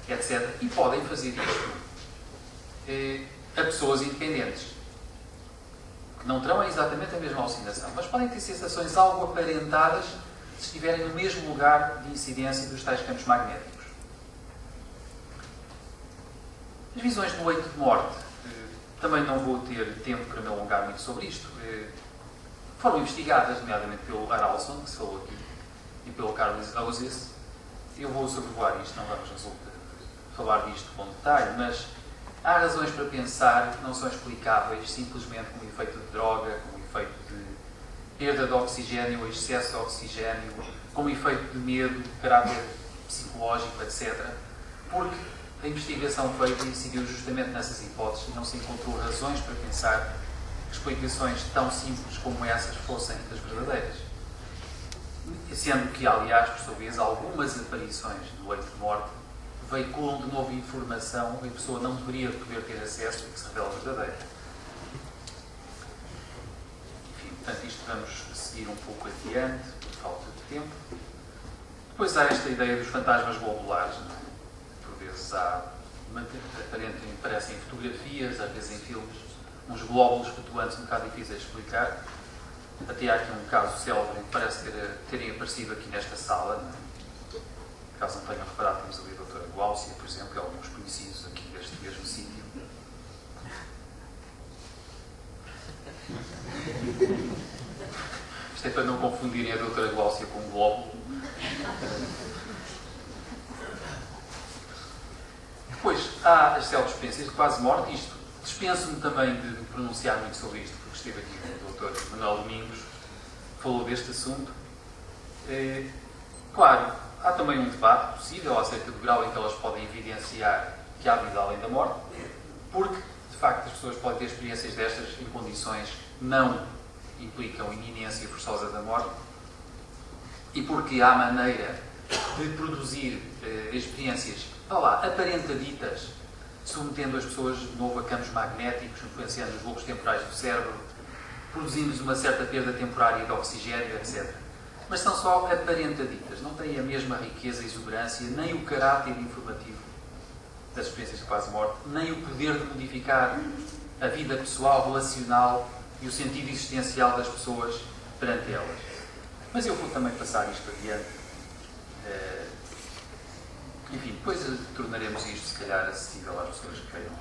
etc. E podem fazer isto a pessoas independentes, que não terão exatamente a mesma alucinação, mas podem ter sensações algo aparentadas se estiverem no mesmo lugar de incidência dos tais campos magnéticos. As visões do leito de morte, também não vou ter tempo para me alongar muito sobre isto, foram investigadas, nomeadamente pelo Haralson, que se falou aqui, e pelo Carlos Auzis. Eu vou sobrevoar isto, não vamos falar disto com detalhe, mas há razões para pensar que não são explicáveis simplesmente como efeito de droga, como efeito de perda de oxigênio ou excesso de oxigênio, como efeito de medo, de caráter psicológico, etc. Porque a investigação feita incidiu justamente nessas hipóteses e não se encontrou razões para pensar que explicações tão simples como essas fossem as verdadeiras. Sendo que, aliás, por sua vez, algumas aparições do leito de morte veiculam de novo informação que a pessoa não deveria poder ter acesso e que se revela verdadeira. Enfim, portanto, isto vamos seguir um pouco adiante, por falta de tempo. Depois há esta ideia dos fantasmas globulares. Não é? Por vezes aparentemente parecem fotografias, às vezes em filmes, uns glóbulos flutuantes um bocado difíceis de explicar. Até há aqui um caso célebre que parece terem aparecido aqui nesta sala. Não é? Caso não tenham reparado, temos ali a doutora Glaucia, por exemplo, e alguns conhecidos aqui deste mesmo sítio. Isto é para não confundirem a doutora Glaucia com um globo. Depois, há as célebres experiências de quase morte. Isto, dispenso-me também de me pronunciar muito sobre isto, porque esteve aqui com o doutor Manuel Domingos, falou deste assunto. Claro, há também um debate possível acerca do grau em que elas podem evidenciar que há vida além da morte, porque, de facto, as pessoas podem ter experiências destas em condições que não implicam iminência forçosa da morte, e porque há maneira de produzir experiências, aparentaditas, submetendo as pessoas de novo a campos magnéticos, influenciando os lobos temporais do cérebro, produzindo-lhes uma certa perda temporária de oxigênio, etc. Mas são só aparentaditas, não têm a mesma riqueza e exuberância, nem o caráter informativo das experiências de quase morte, nem o poder de modificar a vida pessoal, relacional e o sentido existencial das pessoas perante elas. Mas eu vou também passar isto adiante. Enfim, depois tornaremos isto, se calhar, acessível às pessoas que queiram.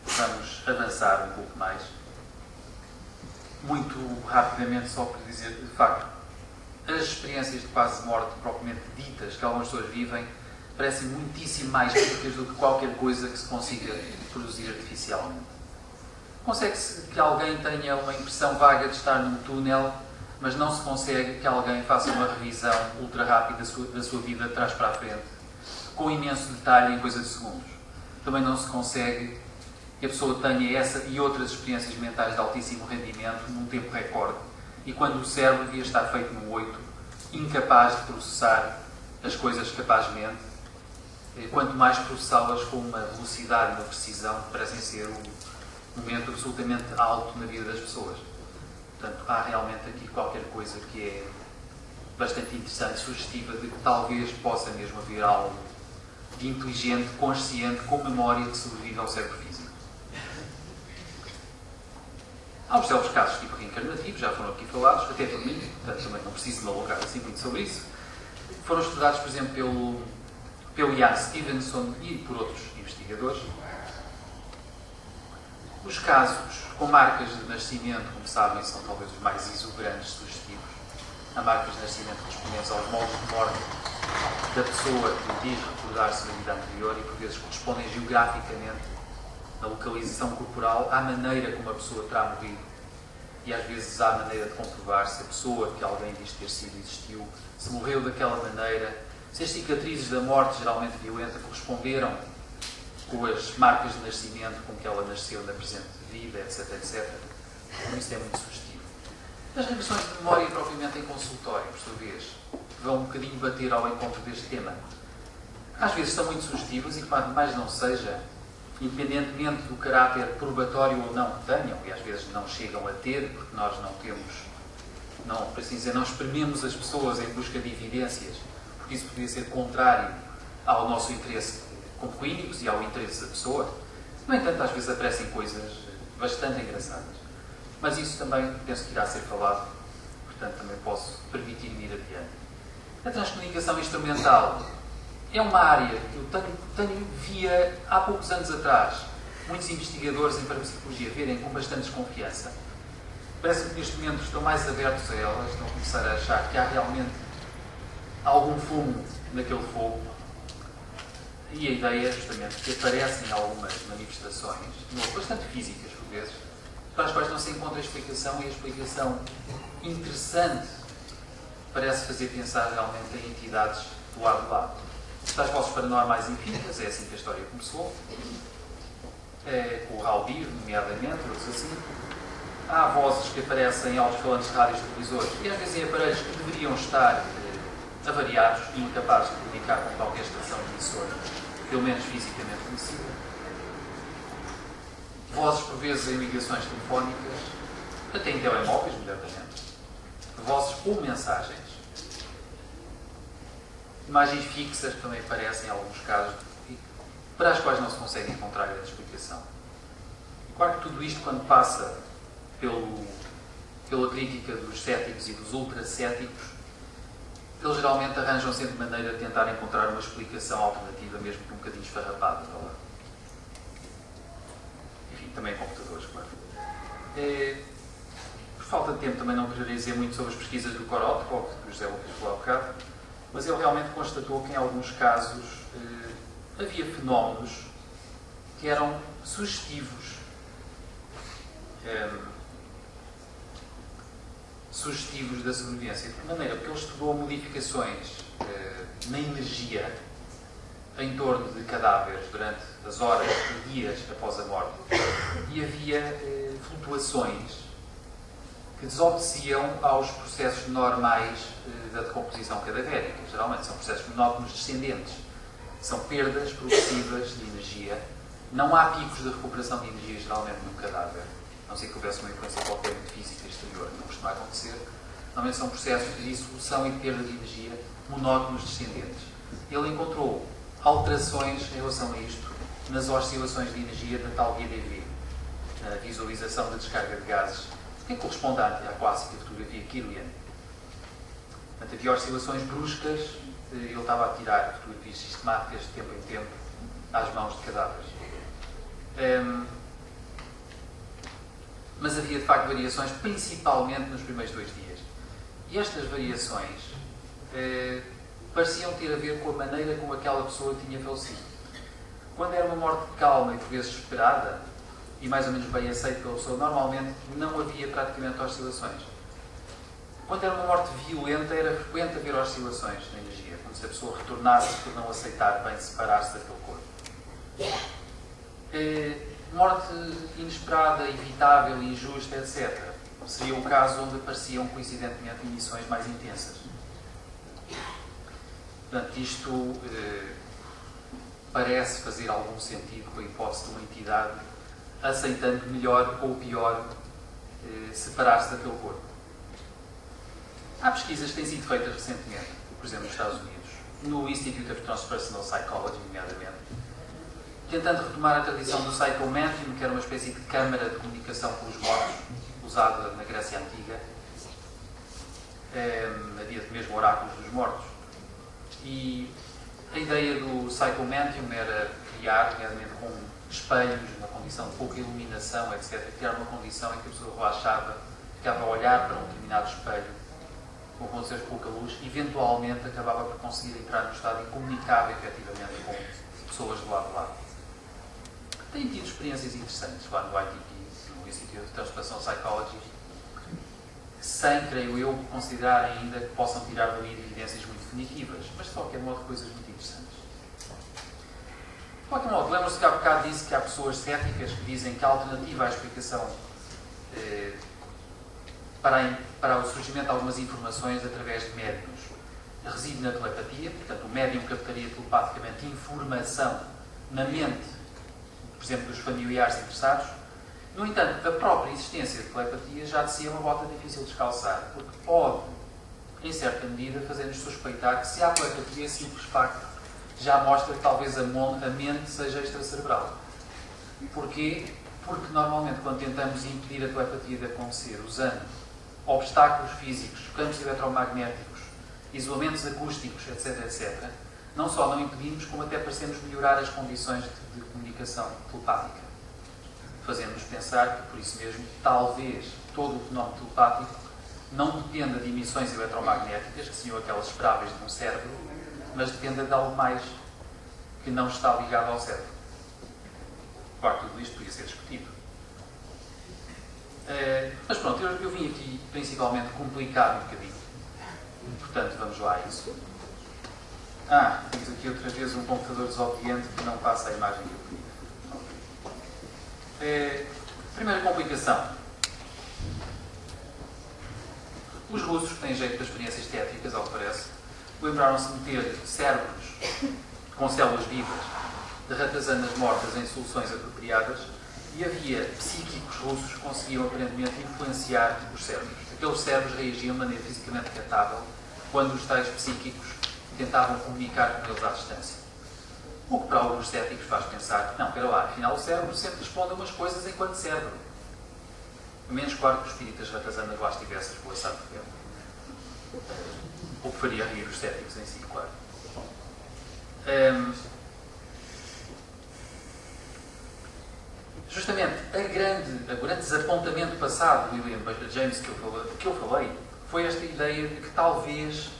vamos avançar um pouco mais. Muito rapidamente, só para dizer, de facto, as experiências de quase morte propriamente ditas que algumas pessoas vivem parecem muitíssimo mais ricas do que qualquer coisa que se consiga produzir artificialmente. Consegue-se que alguém tenha uma impressão vaga de estar num túnel, mas não se consegue que alguém faça uma revisão ultra rápida da sua vida de trás para a frente, com imenso detalhe em coisa de segundos. Também não se consegue que a pessoa tenha essa e outras experiências mentais de altíssimo rendimento num tempo recorde, e quando o cérebro devia estar feito no 8, incapaz de processar as coisas capazmente, quanto mais processá-las com uma velocidade e uma precisão que parecem ser um momento absolutamente alto na vida das pessoas. Portanto, há realmente aqui qualquer coisa que é bastante interessante, sugestiva, de que talvez possa mesmo haver algo de inteligente, consciente, com memória que sobrevive ao cérebro físico. Há os célebres casos tipo reencarnativos, já foram aqui falados, até por mim, portanto também não preciso me alongar assim muito sobre isso. Foram estudados, por exemplo, pelo Ian Stevenson e por outros investigadores. Os casos com marcas de nascimento, como sabem, são talvez os mais exuberantes sugestivos. Há marcas de nascimento correspondentes aos moldes de morte da pessoa que diz recordar-se da vida anterior e, por vezes, correspondem geograficamente na localização corporal à maneira como a pessoa terá morrido. E, às vezes, há a maneira de comprovar se a pessoa que alguém diz ter sido existiu, se morreu daquela maneira, se as cicatrizes da morte, geralmente violenta, corresponderam com as marcas de nascimento com que ela nasceu na presente vida, etc, etc. Então, isso é muito sugestivo. As regressões de memória, propriamente em consultório, por sua vez, vão um bocadinho bater ao encontro deste tema. Às vezes são muito sugestivas e, quanto mais não seja, independentemente do caráter probatório ou não que tenham, e às vezes não chegam a ter, porque nós não temos, não, por assim dizer, não esprememos as pessoas em busca de evidências, porque isso poderia ser contrário ao nosso interesse como clínicos e ao interesse da pessoa. No entanto, às vezes aparecem coisas bastante engraçadas. Mas isso também penso que irá ser falado, portanto também posso permitir-me ir adiante. A transcomunicação instrumental é uma área que eu via há poucos anos atrás muitos investigadores em parapsicologia verem com bastante desconfiança. Parece que neste momento estão mais abertos a elas, estão a começar a achar que há realmente algum fumo naquele fogo. E a ideia é justamente que aparecem algumas manifestações, bastante físicas por vezes, para as quais não se encontra explicação, e a explicação interessante parece fazer pensar realmente em entidades do lado de lá. Das vozes paranormais infinitas, é assim que a história começou, com o Raul Dias, nomeadamente, outros assim. Há vozes que aparecem em altos-falantes de rádios e televisores, e às vezes em aparelhos que deveriam estar avariados e incapazes de comunicar com qualquer estação emissora, pelo menos fisicamente conhecida. Vozes, por vezes, em ligações telefónicas, até em telemóveis, moderadamente. Vozes ou mensagens. Imagens fixas que também aparecem em alguns casos, para as quais não se consegue encontrar grande explicação. E claro que tudo isto, quando passa pela crítica dos céticos e dos ultracéticos, eles geralmente arranjam sempre maneira de tentar encontrar uma explicação alternativa, mesmo que um bocadinho esfarrapada. Enfim, também em computadores, claro. Por falta de tempo também não queria dizer muito sobre as pesquisas do Korotkov, que o José Lucas falou há bocado, mas ele realmente constatou que em alguns casos havia fenómenos que eram sugestivos. Sugestivos da sobrevivência. De que maneira? Porque ele estudou modificações na energia em torno de cadáveres durante as horas e dias após a morte. E havia flutuações que desobedeciam aos processos normais da decomposição cadavérica. Geralmente são processos monótonos descendentes. São perdas progressivas de energia. Não há picos de recuperação de energia, geralmente, num cadáver. A não ser que houvesse uma influência qualquer muito física exterior. Não costuma acontecer. Normalmente são processos de dissolução e de perda de energia monótonos descendentes. Ele encontrou alterações em relação a isto nas oscilações de energia da tal VDV, na visualização da descarga de gases, que corresponde à clássica fotografia Kirlian. Portanto, havia oscilações bruscas, ele estava a tirar fotografias sistemáticas de tempo em tempo às mãos de cadáveres. mas havia de facto variações, principalmente nos primeiros 2 dias. E estas variações pareciam ter a ver com a maneira como aquela pessoa tinha falecido. Quando era uma morte calma e por vezes esperada, e mais ou menos bem aceita pela pessoa, normalmente não havia praticamente oscilações. Quando era uma morte violenta, era frequente haver oscilações na energia, como se a pessoa retornasse por não aceitar bem separar-se daquele corpo. Morte inesperada, evitável, injusta, etc. Seria o caso onde apareciam coincidentemente emissões mais intensas. Portanto, isto parece fazer algum sentido com a hipótese de uma entidade aceitando melhor ou pior separar-se daquele corpo. Há pesquisas que têm sido feitas recentemente, por exemplo, nos Estados Unidos, no Institute of Transpersonal Psychology, nomeadamente, tentando retomar a tradição do psychomantium, que era uma espécie de câmara de comunicação com os mortos, usada na Grécia Antiga, havia mesmo oráculos dos mortos. E a ideia do psychomantium era criar, nomeadamente com espelhos, uma condição de pouca iluminação, etc., criar uma condição em que a pessoa relaxava, ficava a olhar para um determinado espelho, com condições de pouca luz, eventualmente acabava por conseguir entrar no estado e comunicava efetivamente com pessoas do lado de lá. Tenho tido experiências interessantes lá no ITP, no Institute of Transpersonal Psychology, sem, creio eu, considerar ainda que possam tirar dali evidências muito definitivas, mas de qualquer modo coisas muito interessantes. De qualquer modo, lembro-se que há bocado disse que há pessoas céticas que dizem que a alternativa à explicação para o surgimento de algumas informações através de médiums reside na telepatia, portanto o médium captaria telepaticamente informação na mente, por exemplo, dos familiares interessados. No entanto, a própria existência de telepatia já de si é uma bota difícil de descalçar, porque pode, em certa medida, fazer-nos suspeitar que se há telepatia, esse simples facto já mostra que talvez a mente seja extracerebral. Porquê? Porque normalmente quando tentamos impedir a telepatia de acontecer usando obstáculos físicos, campos eletromagnéticos, isolamentos acústicos, etc., etc., não só não impedimos, como até parecemos melhorar as condições de comunicação telepática. Fazendo-nos pensar que, por isso mesmo, talvez todo o fenómeno telepático não dependa de emissões eletromagnéticas, que seriam aquelas esperáveis de um cérebro, mas dependa de algo mais que não está ligado ao cérebro. Claro, tudo isto podia ser discutido. Mas pronto, eu vim aqui principalmente complicar um bocadinho. Portanto, vamos lá a isso. Temos aqui outra vez um computador desobediente que não passa a imagem que eu queria. Primeira complicação. Os russos, que têm jeito para experiências tétricas, ao que parece, lembraram-se de meter cérebros com células vivas de ratazanas mortas em soluções apropriadas e havia psíquicos russos que conseguiam aparentemente influenciar os cérebros. Aqueles cérebros reagiam de maneira fisicamente detectável quando os tais psíquicos tentavam comunicar com eles à distância. O que para alguns céticos faz pensar que, não, espera lá, afinal o cérebro sempre responde a umas coisas enquanto cérebro. A menos claro que os espíritas ratazanas lá estivessem esvoaçados por ele. O que faria rir os céticos em si, claro. Justamente, o grande desapontamento passado do William James que eu falei foi esta ideia de que talvez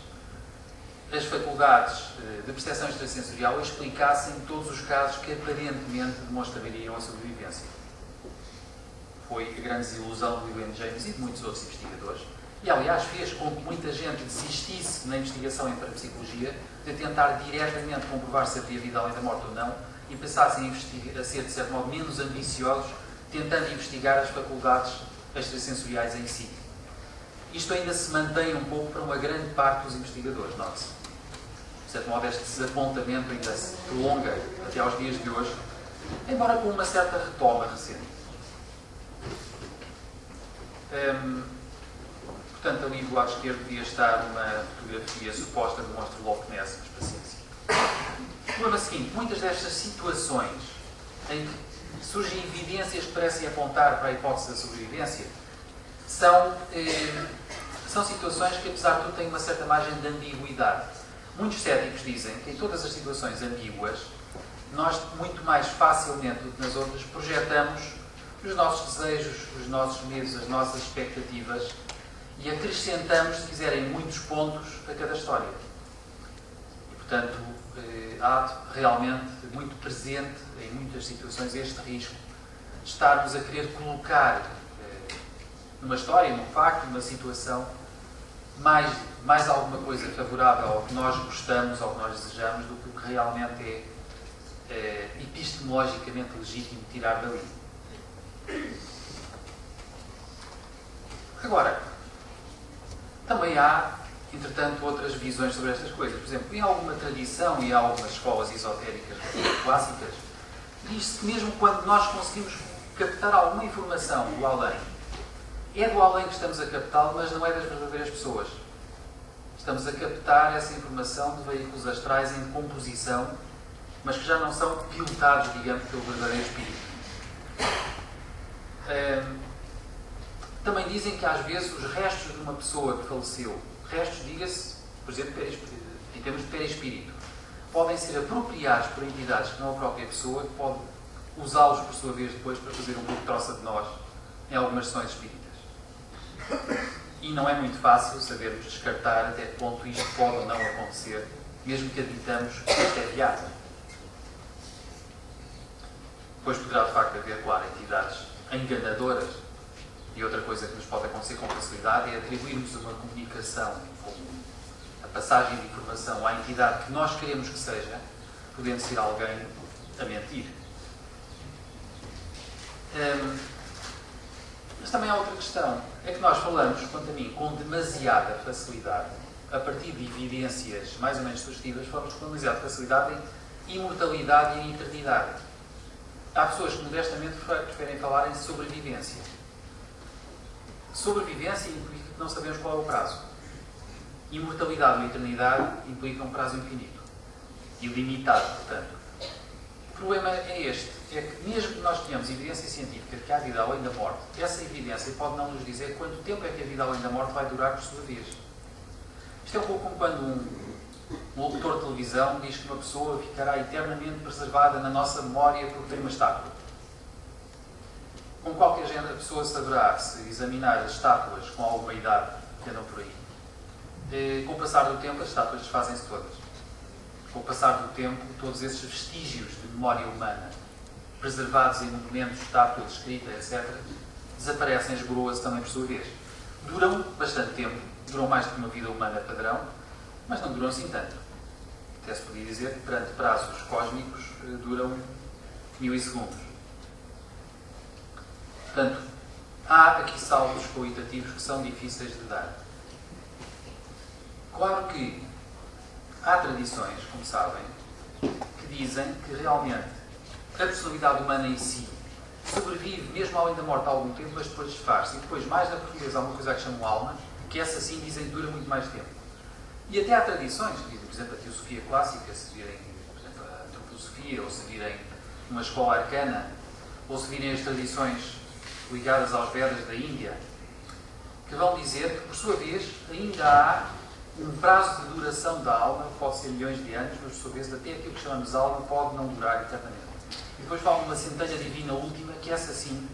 as faculdades de percepção extrasensorial explicassem todos os casos que aparentemente demonstrariam a sobrevivência. Foi a grande desilusão do William James e de muitos outros investigadores. E, aliás, fez com que muita gente desistisse na investigação em parapsicologia de tentar diretamente comprovar se havia vida além da morte ou não e passassem a ser, de certo modo, menos ambiciosos, tentando investigar as faculdades extrasensoriais em si. Isto ainda se mantém um pouco para uma grande parte dos investigadores, note-se. De certo modo, este desapontamento ainda se prolonga até aos dias de hoje, embora com uma certa retoma recente. Portanto, ali do lado esquerdo devia estar uma fotografia suposta do monstro Loch Ness, mas paciência. O problema é o seguinte: muitas destas situações em que surgem evidências que parecem apontar para a hipótese da sobrevivência são situações que, apesar de tudo, têm uma certa margem de ambiguidade. Muitos céticos dizem que em todas as situações ambíguas nós, muito mais facilmente do que nas outras, projetamos os nossos desejos, os nossos medos, as nossas expectativas e acrescentamos, se quiserem, muitos pontos a cada história. E, portanto, há realmente muito presente em muitas situações este risco de estarmos a querer colocar numa história, num facto, numa situação, mais alguma coisa favorável ao que nós gostamos, ao que nós desejamos, do que o que realmente é epistemologicamente legítimo tirar dali. Agora, também há, entretanto, outras visões sobre estas coisas. Por exemplo, em alguma tradição e em algumas escolas esotéricas clássicas, diz-se que mesmo quando nós conseguimos captar alguma informação do além, é do além que estamos a captá-lo, mas não é das verdadeiras pessoas. Estamos a captar essa informação de veículos astrais em composição, mas que já não são pilotados, digamos, pelo verdadeiro espírito. Também dizem que às vezes os restos de uma pessoa que faleceu, restos, diga-se, por exemplo, em termos de perispírito, podem ser apropriados por entidades que não a própria pessoa, que pode usá-los por sua vez depois para fazer um pouco troça de nós em algumas sessões espíritas. E não é muito fácil sabermos descartar até que ponto isto pode ou não acontecer, mesmo que admitamos que isto é viável. Depois poderá de facto haver, claro, entidades enganadoras. E outra coisa que nos pode acontecer com facilidade é atribuirmos uma comunicação, como a passagem de informação à entidade que nós queremos que seja, podendo ser alguém a mentir. Mas também há outra questão. É que nós falamos, quanto a mim, com demasiada facilidade, a partir de evidências mais ou menos sugestivas, falamos com demasiada facilidade em imortalidade e em eternidade. Há pessoas que modestamente preferem falar em sobrevivência. Sobrevivência implica que não sabemos qual é o prazo. Imortalidade ou eternidade implica um prazo infinito. Ilimitado, portanto. O problema é este. É que mesmo que nós tenhamos evidência científica de que há vida além da morte, essa evidência pode não nos dizer quanto tempo é que a vida além da morte vai durar por sua vez. Isto é um pouco como quando um locutor de televisão diz que uma pessoa ficará eternamente preservada na nossa memória porque tem uma estátua. Como qualquer género de pessoa saberá, se examinar as estátuas com alguma idade que andam por aí, com o passar do tempo as estátuas desfazem-se todas. Com o passar do tempo, todos esses vestígios de memória humana, preservados em monumentos, estátuas, escritas, etc., desaparecem, esboroam-se também por sua vez. Duram bastante tempo, duram mais do que uma vida humana padrão, mas não duram assim tanto. Até se podia dizer que, perante prazos cósmicos, duram milissegundos. Portanto, há aqui saltos qualitativos que são difíceis de dar. Claro que há tradições, como sabem, que dizem que realmente a personalidade humana em si sobrevive mesmo além da morte há algum tempo, mas depois desfaz-se. E depois, mais na profundeza, há uma coisa que chamam alma, que essa sim dizem que dura muito mais tempo. E até há tradições, que dizem, por exemplo, a teosofia clássica, se virem, por exemplo, a antroposofia, ou se virem uma escola arcana, ou se virem as tradições ligadas aos Vedas da Índia, que vão dizer que, por sua vez, ainda há um prazo de duração da alma, que pode ser milhões de anos, mas, por sua vez, até aquilo que chamamos alma pode não durar eternamente. E depois falam de uma centelha divina última, que essa sim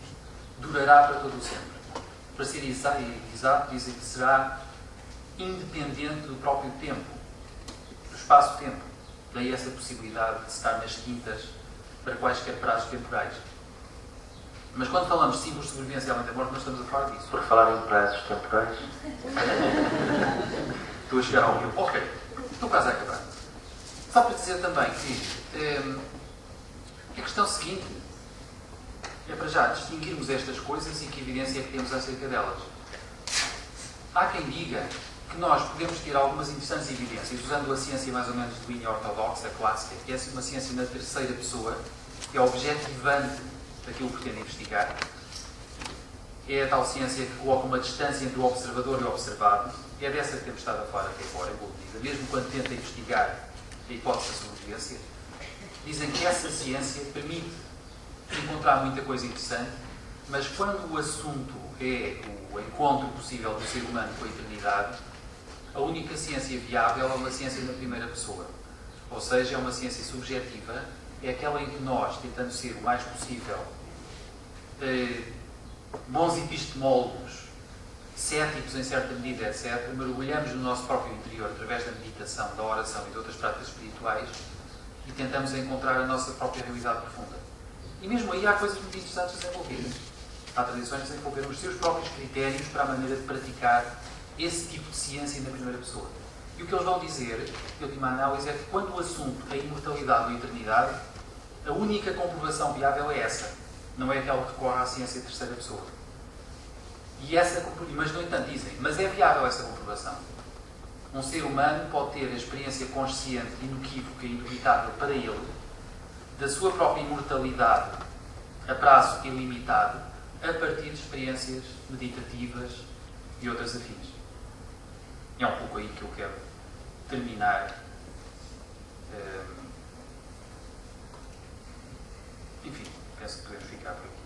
durará para todo o sempre. Para ser exato, dizem que será independente do próprio tempo, do espaço-tempo. Daí essa possibilidade de estar nas quintas para quaisquer prazos temporais. Mas quando falamos de símbolos de sobrevivência além da morte, nós estamos a falar disso. Por falar em prazos temporais. Estou a chegar ao meu. Ok, estou quase a acabar. Só para dizer também que a questão seguinte é para já distinguirmos estas coisas e que evidência é que temos acerca delas. Há quem diga que nós podemos ter algumas interessantes evidências, usando a ciência mais ou menos de linha ortodoxa, clássica, que é uma ciência na terceira pessoa, que é objetivante daquilo que pretende investigar. É a tal ciência que coloca uma distância entre o observador e o observado. É dessa que temos estado a falar até agora, em boa medida, mesmo quando tenta investigar a hipótese da sobrevivência. Dizem que essa ciência permite encontrar muita coisa interessante, mas quando o assunto é o encontro possível do ser humano com a eternidade, a única ciência viável é uma ciência na primeira pessoa. Ou seja, é uma ciência subjetiva, é aquela em que nós, tentando ser o mais possível bons epistemólogos, céticos em certa medida, etc., mergulhamos no nosso próprio interior através da meditação, da oração e de outras práticas espirituais e tentamos encontrar a nossa própria realidade profunda. E mesmo aí há coisas muito interessantes desenvolvidas. Há tradições que desenvolveram os seus próprios critérios para a maneira de praticar esse tipo de ciência na primeira pessoa. E o que eles vão dizer, em última análise, é que quando o assunto é a imortalidade ou a eternidade, a única comprovação viável é essa. Não é aquela que recorre à ciência de terceira pessoa. Mas, no entanto, dizem, mas é viável essa comprovação. Um ser humano pode ter a experiência consciente, inequívoca e indubitável para ele, da sua própria imortalidade a prazo ilimitado, a partir de experiências meditativas e outras afins. É um pouco aí que eu quero terminar. Enfim, penso que podemos ficar por aqui.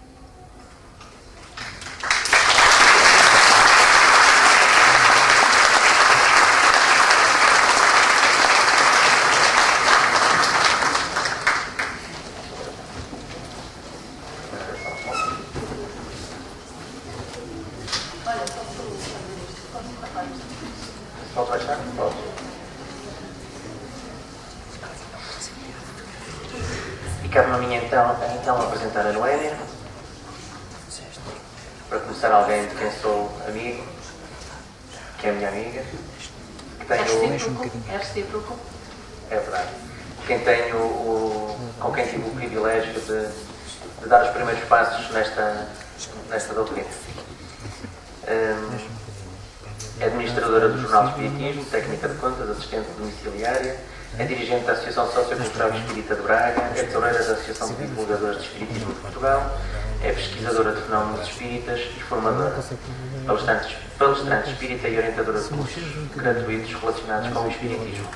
Pode baixar? Pode. E cabe-me a mim então apresentar a Noémia. Para começar, alguém de quem sou amigo, que é a minha amiga. Que tenho... É recíproco. É verdade. Com quem tive o privilégio de dar os primeiros passos nesta doutrina. É administradora do Jornal de Espiritismo, técnica de contas, assistente domiciliária, é dirigente da Associação Sociocultural Espírita de Braga, é tesoureira da Associação de Divulgadores de Espiritismo de Portugal, é pesquisadora de fenómenos espíritas e formadora, palestrante espírita e orientadora de cursos gratuitos relacionados com o espiritismo.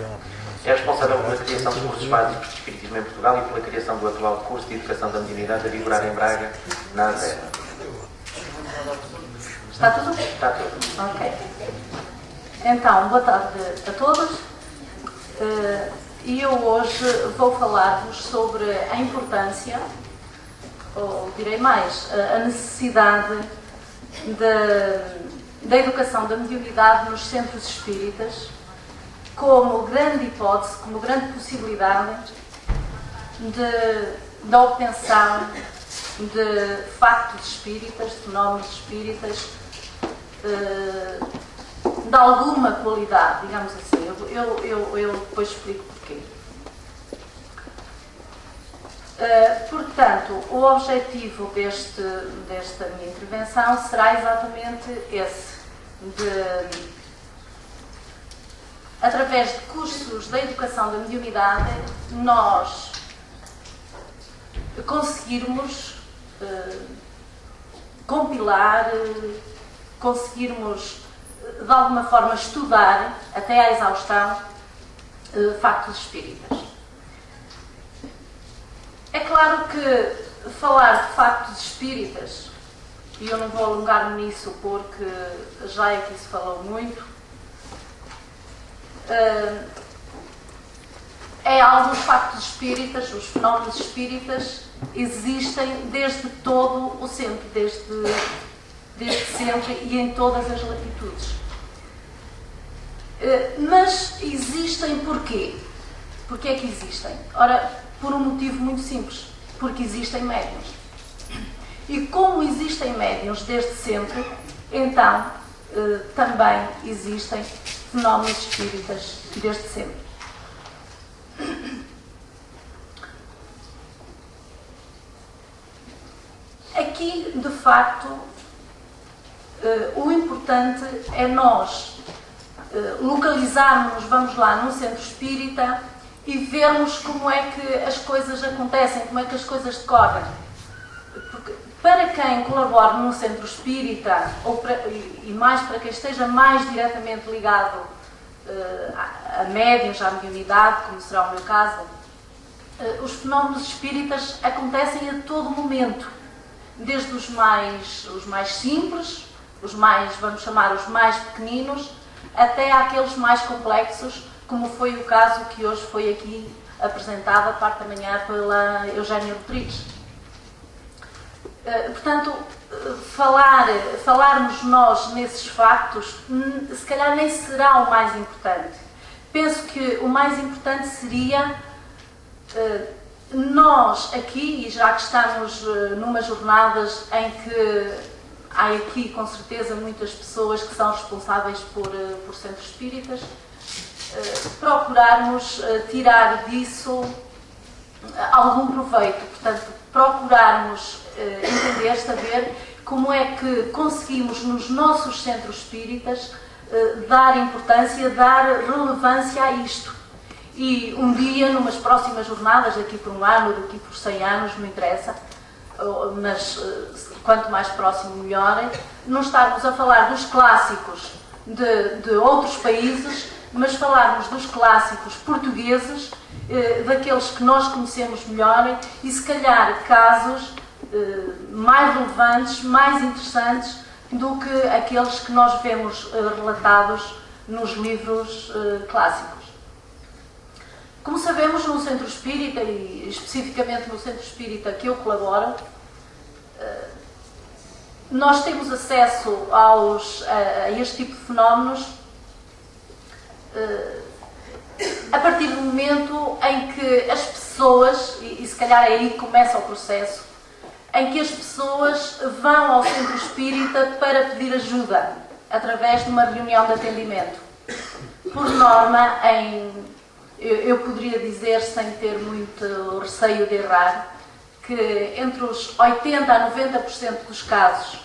É responsável pela criação de cursos básicos de espiritismo em Portugal e pela criação do atual curso de Educação da Mediunidade a vigorar em Braga, na ASER. Está tudo? Está tudo. Ok. Então, boa tarde a todos. E eu hoje vou falar-vos sobre a importância, ou direi mais, a necessidade da educação da mediunidade nos centros espíritas como grande hipótese, como grande possibilidade da obtenção de factos espíritas, de fenómenos espíritas, de alguma qualidade, digamos assim. Eu depois explico porquê. Portanto, o objetivo desta minha intervenção será exatamente esse, através de cursos da educação da mediunidade, nós conseguirmos compilar, conseguirmos de alguma forma estudar até à exaustão factos espíritas. É claro que falar de factos espíritas, e eu não vou alongar-me nisso porque já aqui se falou muito, é algo, os factos espíritas, os fenómenos espíritas existem desde todo o sempre, desde sempre e em todas as latitudes. Mas existem porquê? Porquê é que existem? Ora, por um motivo muito simples, porque existem médiuns. E como existem médiuns desde sempre, então também existem fenómenos espíritas desde sempre. Aqui, de facto, o importante é nós localizarmos, vamos lá, num centro espírita e vermos como é que as coisas acontecem, como é que as coisas decorrem. Porque para quem colabora num centro espírita, e mais para quem esteja mais diretamente ligado a médiuns, à mediunidade, como será o meu caso, os fenómenos espíritas acontecem a todo momento, desde os mais simples, os mais, vamos chamar, os mais pequeninos, até àqueles mais complexos, como foi o caso que hoje foi aqui apresentado à parte da manhã pela Eugénia Rodrigues. Portanto, falarmos nós nesses factos, se calhar nem será o mais importante. Penso que o mais importante seria nós aqui, e já que estamos numas jornadas em que há aqui com certeza muitas pessoas que são responsáveis por centros espíritas, procurarmos tirar disso algum proveito. Portanto, procurarmos entender, saber como é que conseguimos nos nossos centros espíritas dar importância, dar relevância a isto. E um dia, numas próximas jornadas, daqui por um ano, daqui por 100 anos, não interessa, mas quanto mais próximo melhor, não estarmos a falar dos clássicos de outros países, mas falarmos dos clássicos portugueses, daqueles que nós conhecemos melhor e se calhar casos mais relevantes, mais interessantes do que aqueles que nós vemos relatados nos livros clássicos. Como sabemos, no Centro Espírita, e especificamente no Centro Espírita que eu colaboro, nós temos acesso a este tipo de fenómenos a partir do momento em que as pessoas, e se calhar é aí que começa o processo, em que as pessoas vão ao Centro Espírita para pedir ajuda, através de uma reunião de atendimento. Por norma, eu poderia dizer, sem ter muito receio de errar, que entre os 80% a 90% dos casos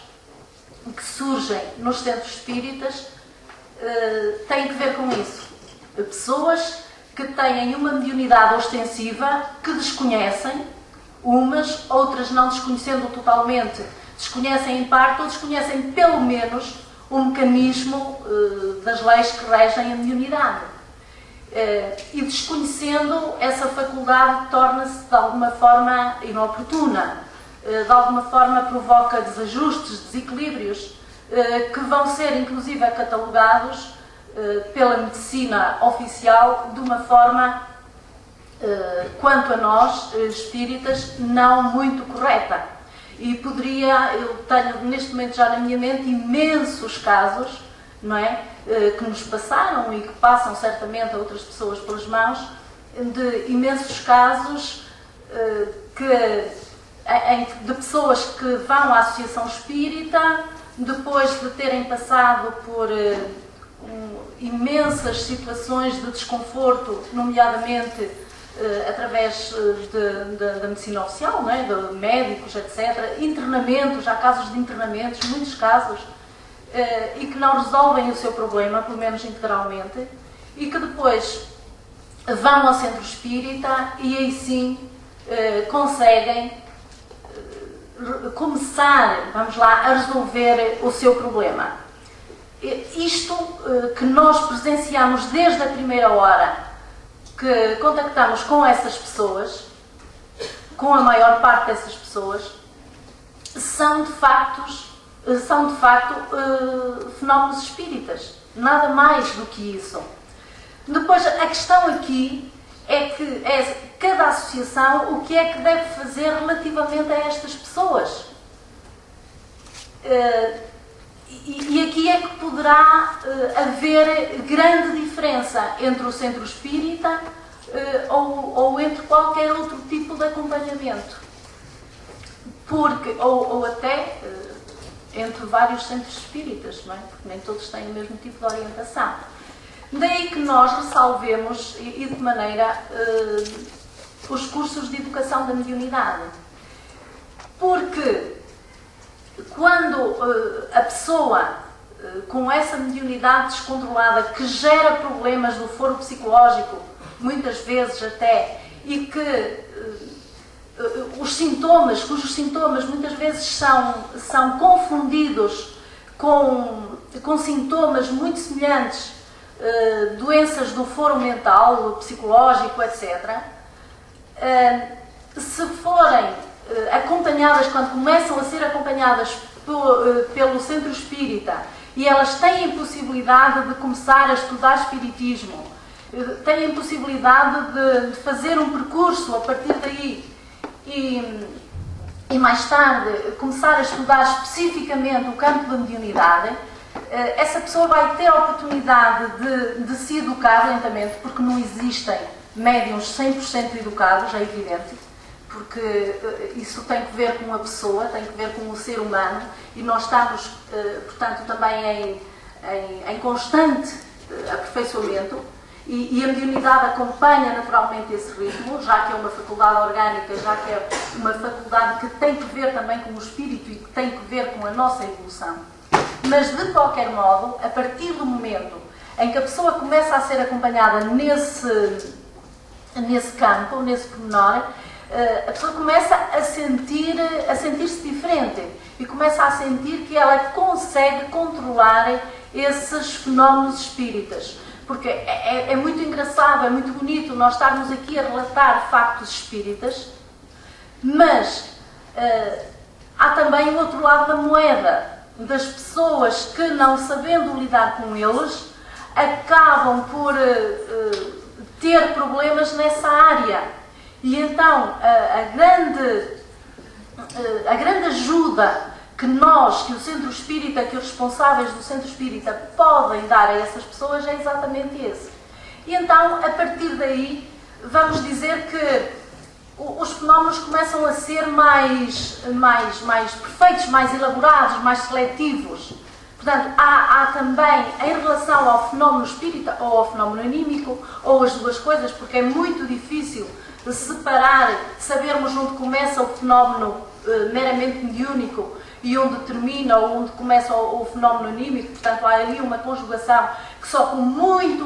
que surgem nos centros espíritas têm que ver com isso. Pessoas que têm uma mediunidade ostensiva, que desconhecem, umas, outras não desconhecendo totalmente, desconhecem em parte ou desconhecem pelo menos o mecanismo das leis que regem a mediunidade. E desconhecendo essa faculdade torna-se de alguma forma inoportuna, de alguma forma provoca desajustes, desequilíbrios, que vão ser inclusive catalogados pela medicina oficial de uma forma, quanto a nós, espíritas, não muito correta. E eu tenho neste momento já na minha mente imensos casos, não é? Que nos passaram e que passam certamente a outras pessoas pelas mãos, de imensos casos de pessoas que vão à Associação Espírita, depois de terem passado por imensas situações de desconforto, nomeadamente através da medicina oficial, não é? De médicos, etc., internamentos, há casos de internamentos, muitos casos, e que não resolvem o seu problema, pelo menos integralmente, e que depois vão ao Centro Espírita e aí sim conseguem começar, vamos lá, a resolver o seu problema. Isto que nós presenciamos desde a primeira hora que contactamos com essas pessoas, com a maior parte dessas pessoas, são de facto fenómenos espíritas, nada mais do que isso. Depois, a questão aqui é que cada associação o que é que deve fazer relativamente a estas pessoas. E aqui é que poderá haver grande diferença entre o Centro Espírita ou entre qualquer outro tipo de acompanhamento. Ou até entre vários centros espíritas, não é? Porque nem todos têm o mesmo tipo de orientação. Daí que nós ressalvemos, e de que maneira, os cursos de educação da mediunidade. Porque quando a pessoa com essa mediunidade descontrolada, que gera problemas do foro psicológico, muitas vezes até, e que cujos sintomas muitas vezes são confundidos com sintomas muito semelhantes, doenças do foro mental, psicológico, etc., se forem acompanhadas, quando começam a ser acompanhadas pelo Centro Espírita, e elas têm possibilidade de começar a estudar Espiritismo, têm possibilidade de fazer um percurso a partir daí, e e mais tarde começar a estudar especificamente o campo da mediunidade, essa pessoa vai ter a oportunidade de se educar lentamente, porque não existem médiuns 100% educados, é evidente, porque isso tem que ver com a pessoa, tem que ver com o ser humano, e nós estamos, portanto, também em constante aperfeiçoamento, e a mediunidade acompanha naturalmente esse ritmo, já que é uma faculdade orgânica, já que é uma faculdade que tem que ver também com o espírito e que tem que ver com a nossa evolução. Mas, de qualquer modo, a partir do momento em que a pessoa começa a ser acompanhada nesse campo, nesse pormenor, a pessoa começa a sentir-se diferente e começa a sentir que ela consegue controlar esses fenómenos espíritas. Porque é muito engraçado, é muito bonito nós estarmos aqui a relatar factos espíritas, mas há também o outro lado da moeda, das pessoas que, não sabendo lidar com eles, acabam por ter problemas nessa área. E então a grande ajuda que o Centro Espírita, que os responsáveis do Centro Espírita podem dar a essas pessoas é exatamente esse. E então, a partir daí, vamos dizer que os fenómenos começam a ser mais perfeitos, mais elaborados, mais seletivos. Portanto, há também, em relação ao fenómeno espírita, ou ao fenómeno anímico, ou as duas coisas, porque é muito difícil de separar, sabermos onde começa o fenómeno meramente mediúnico e onde termina ou onde começa o fenómeno anímico. Portanto, há ali uma conjugação que só com muito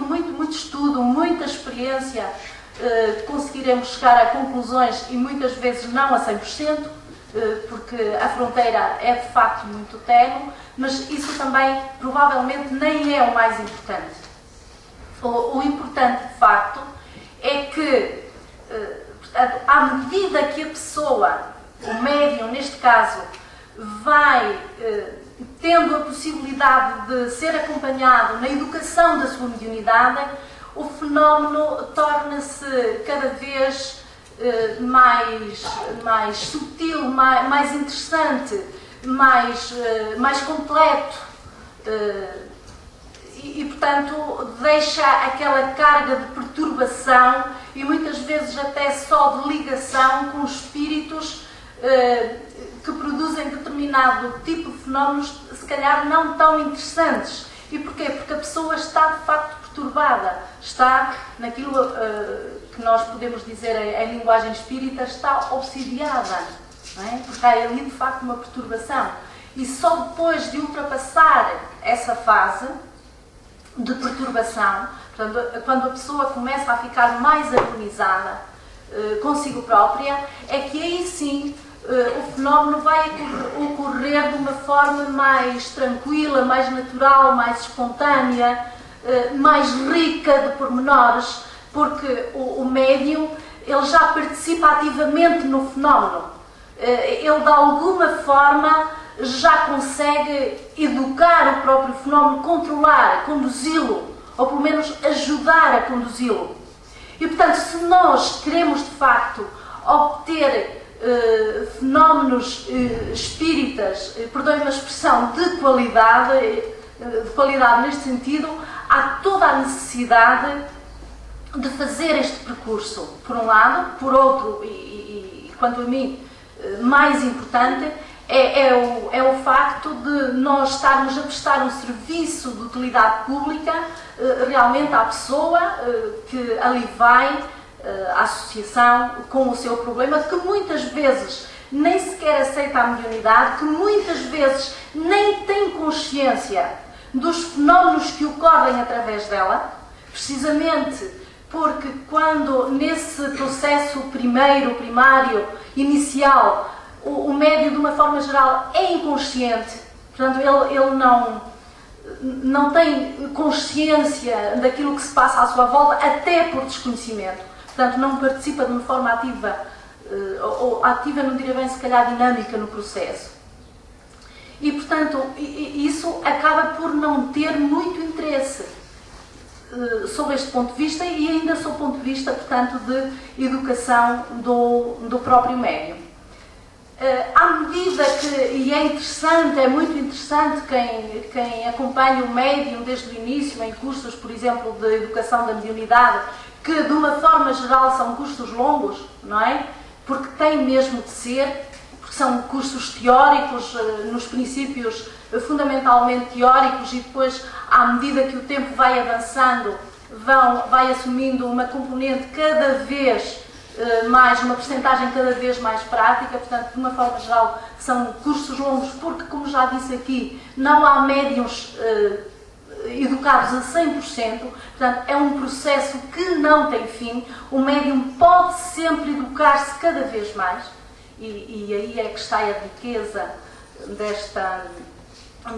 estudo, muita experiência, conseguiremos chegar a conclusões, e muitas vezes não a 100%, porque a fronteira é de facto muito ténue, mas isso também provavelmente nem é o mais importante. O importante de facto é que, à medida que a pessoa, o médium neste caso, vai tendo a possibilidade de ser acompanhado na educação da sua mediunidade, o fenómeno torna-se cada vez mais sutil, mais interessante, mais completo e, portanto, deixa aquela carga de perturbação e muitas vezes até só de ligação com espíritos que produzem determinado tipo de fenómenos, se calhar não tão interessantes. E porquê? Porque a pessoa está de facto perturbada, está naquilo que nós podemos dizer em linguagem espírita, está obsidiada, não é? Porque há ali de facto uma perturbação. E só depois de ultrapassar essa fase de perturbação, portanto, quando a pessoa começa a ficar mais harmonizada consigo própria, é que aí sim o fenómeno vai ocorrer de uma forma mais tranquila, mais natural, mais espontânea, mais rica de pormenores, porque o médium ele já participa ativamente no fenómeno. Ele de alguma forma já consegue educar o próprio fenómeno, controlar, conduzi-lo, ou pelo menos ajudar a conduzi-lo. E portanto, se nós queremos de facto obter fenómenos espíritas, perdoem-me a expressão, de qualidade neste sentido, há toda a necessidade de fazer este percurso, por um lado. Por outro, e quanto a mim, mais importante, é o facto de nós estarmos a prestar um serviço de utilidade pública realmente à pessoa que ali vai, à associação, com o seu problema, que muitas vezes nem sequer aceita a mediunidade, que muitas vezes nem tem consciência dos fenómenos que ocorrem através dela, precisamente porque quando nesse processo primário, inicial, o médium de uma forma geral é inconsciente, portanto ele não tem consciência daquilo que se passa à sua volta, até por desconhecimento, portanto não participa de uma forma ativa, ou ativa não direi bem, se calhar dinâmica no processo. E portanto isso acaba por não ter muito interesse sob este ponto de vista, e ainda sob o ponto de vista, portanto, de educação do próprio médium. À medida que, e é interessante, é muito interessante quem acompanha o médium desde o início em cursos, por exemplo, de educação da mediunidade, que de uma forma geral são cursos longos, não é? Porque tem mesmo de ser, porque são cursos teóricos, nos princípios fundamentalmente teóricos, e depois, à medida que o tempo vai avançando, vai assumindo uma componente cada vez mais, uma percentagem cada vez mais prática. Portanto, de uma forma geral, são cursos longos, porque, como já disse aqui, não há médiuns educados a 100%, portanto, é um processo que não tem fim. O médium pode sempre educar-se cada vez mais, e aí é que está a riqueza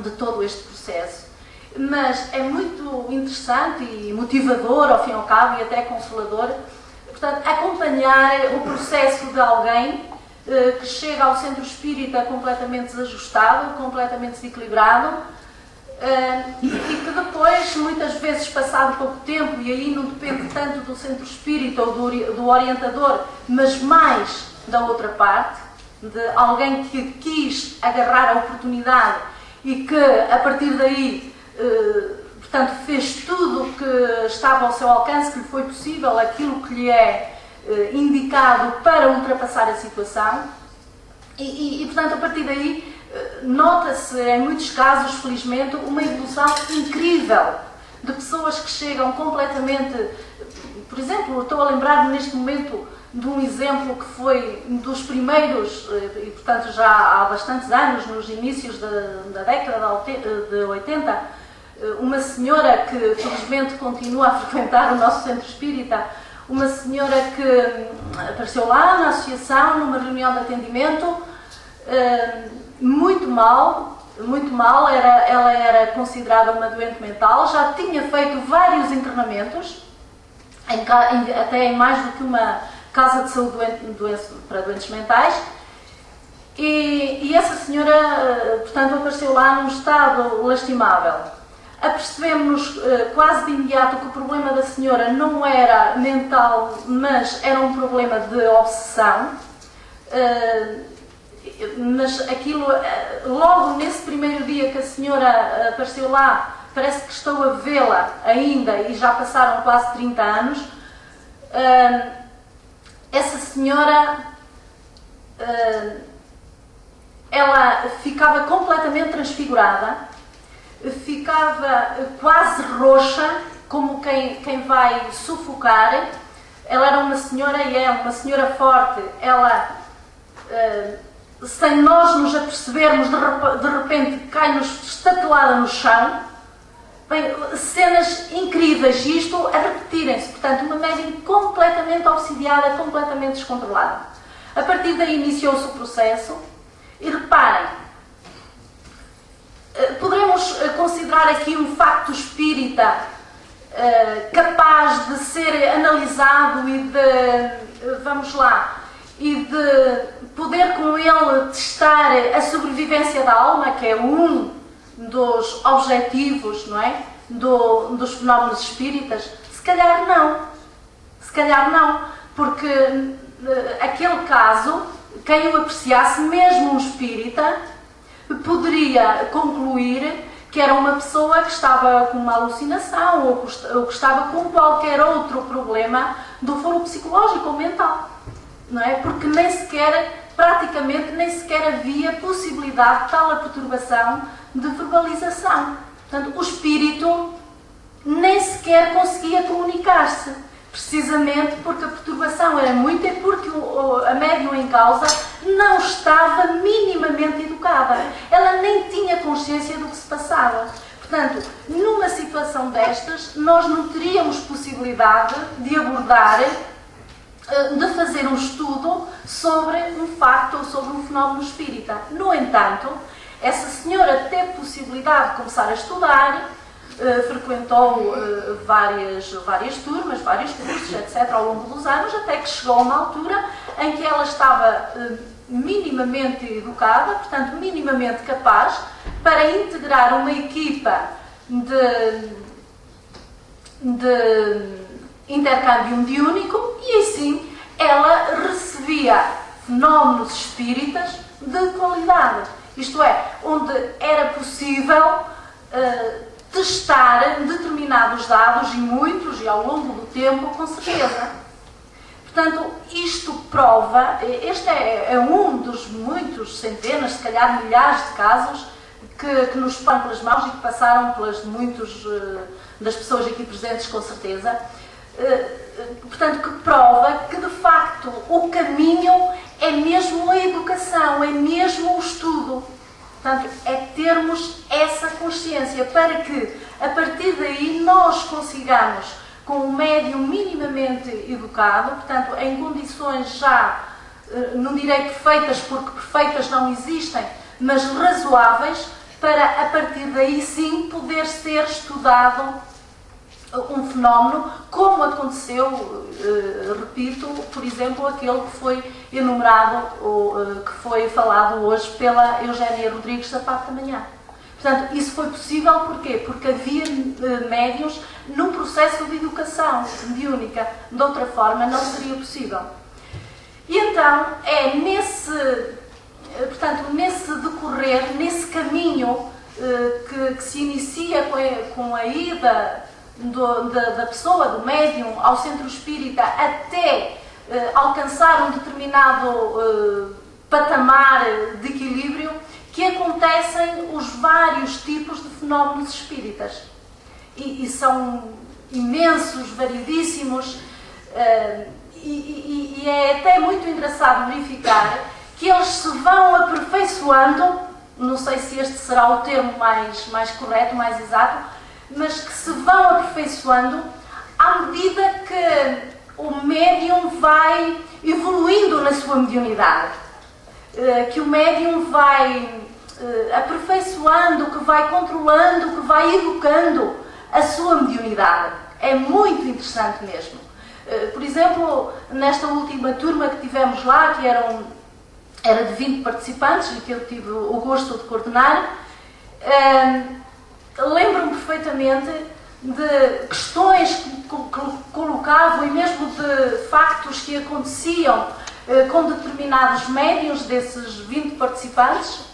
de todo este processo. Mas é muito interessante e motivador, ao fim e ao cabo, e até consolador, portanto, acompanhar o processo de alguém que chega ao centro espírita completamente desajustado, completamente desequilibrado, e que depois, muitas vezes, passado pouco tempo, e aí não depende tanto do centro espírita ou do orientador, mas mais da outra parte, de alguém que quis agarrar a oportunidade e que, a partir daí, portanto, fez tudo o que estava ao seu alcance, que lhe foi possível, aquilo que lhe é indicado para ultrapassar a situação. E portanto, a partir daí, nota-se, em muitos casos, felizmente, uma evolução incrível de pessoas que chegam completamente... Por exemplo, estou a lembrar-me neste momento de um exemplo que foi dos primeiros, e portanto já há bastantes anos, nos inícios da década de 80, uma senhora que felizmente continua a frequentar o nosso centro espírita, uma senhora que apareceu lá na associação, numa reunião de atendimento, muito mal, ela era considerada uma doente mental, já tinha feito vários internamentos, até em mais do que uma casa de saúde para doentes mentais, e essa senhora, portanto, apareceu lá num estado lastimável. Apercebemos-nos quase de imediato que o problema da senhora não era mental, mas era um problema de obsessão. Mas aquilo, logo nesse primeiro dia que a senhora apareceu lá, parece que estou a vê-la ainda, e já passaram quase 30 anos, essa senhora, ela ficava completamente transfigurada, ficava quase roxa, como quem vai sufocar. Ela era uma senhora, e é uma senhora forte. Ela, sem nós nos apercebermos, de repente cai-nos estatelada no chão. Bem, cenas incríveis, e isto a repetirem-se. Portanto, uma médium completamente obsidiada, completamente descontrolada. A partir daí iniciou-se o processo, e reparem, poderemos considerar aqui um facto espírita capaz de ser analisado e de poder com ele testar a sobrevivência da alma, que é um dos objetivos, não é? Dos fenómenos espíritas. Se calhar não, porque aquele caso, quem o apreciasse, mesmo um espírita, poderia concluir que era uma pessoa que estava com uma alucinação ou que estava com qualquer outro problema do foro psicológico ou mental, não é? Porque praticamente nem sequer havia possibilidade de tal a perturbação de verbalização. Portanto, o espírito nem sequer conseguia comunicar-se, precisamente porque a perturbação era muita e porque a médium em causa não estava minimamente educada. Ela nem tinha consciência do que se passava. Portanto, numa situação destas, nós não teríamos possibilidade de abordar, de fazer um estudo sobre um facto ou sobre um fenómeno espírita. No entanto, essa senhora teve possibilidade de começar a estudar, frequentou várias turmas, vários cursos, etc., ao longo dos anos, até que chegou a uma altura em que ela estava minimamente educada, portanto, minimamente capaz, para integrar uma equipa de intercâmbio mediúnico, e assim ela recebia fenómenos espíritas de qualidade. Isto é, onde era possível testar determinados dados, e muitos, e ao longo do tempo, com certeza. Portanto, isto prova, este é um dos muitos, centenas, se calhar milhares de casos que nos passam pelas mãos e que passaram pelas de muitos das pessoas aqui presentes, com certeza. Portanto, que prova que, de facto, o caminho é mesmo a educação, é mesmo o estudo. Portanto, é termos essa consciência para que, a partir daí, nós consigamos, com um médium minimamente educado, portanto, em condições já, não direi perfeitas, porque perfeitas não existem, mas razoáveis, para, a partir daí, sim, poder ser estudado um fenómeno, como aconteceu, repito, por exemplo, aquele que foi enumerado, que foi falado hoje pela Eugénia Rodrigues da parte da manhã. Portanto, isso foi possível porquê? Porque havia médiuns no processo de educação mediúnica. De outra forma, não seria possível. E então, é nesse decorrer, nesse caminho que se inicia com a ida da pessoa, do médium, ao centro espírita, até alcançar um determinado patamar de equilíbrio, que acontecem os vários tipos de fenómenos espíritas. E são imensos, variedíssimos, e é até muito engraçado verificar que eles se vão aperfeiçoando, não sei se este será o termo mais correto, mais exato, mas que se vão aperfeiçoando à medida que o médium vai evoluindo na sua mediunidade, que o médium vai aperfeiçoando, que vai controlando, que vai educando a sua mediunidade. É muito interessante mesmo. Por exemplo, nesta última turma que tivemos lá, que era de 20 participantes e que eu tive o gosto de coordenar, lembro-me perfeitamente de questões que colocavam e mesmo de factos que aconteciam com determinados médiuns desses 20 participantes,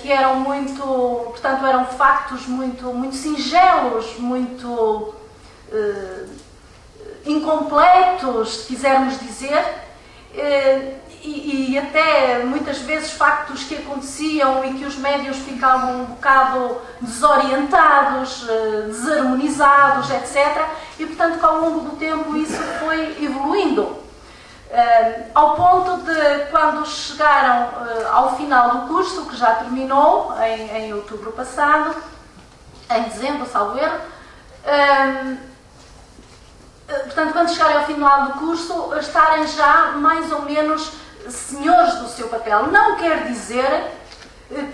que eram muito, portanto, eram factos muito singelos, muito incompletos, se quisermos dizer, e até muitas vezes factos que aconteciam e que os médiuns ficavam um bocado desorientados, desarmonizados, etc. E, portanto, que ao longo do tempo isso foi evoluindo. Ao ponto de, quando chegaram ao final do curso, que já terminou em outubro passado, em dezembro, salvo erro, portanto, quando chegarem ao final do curso, estarem já mais ou menos senhores do seu papel. Não quer dizer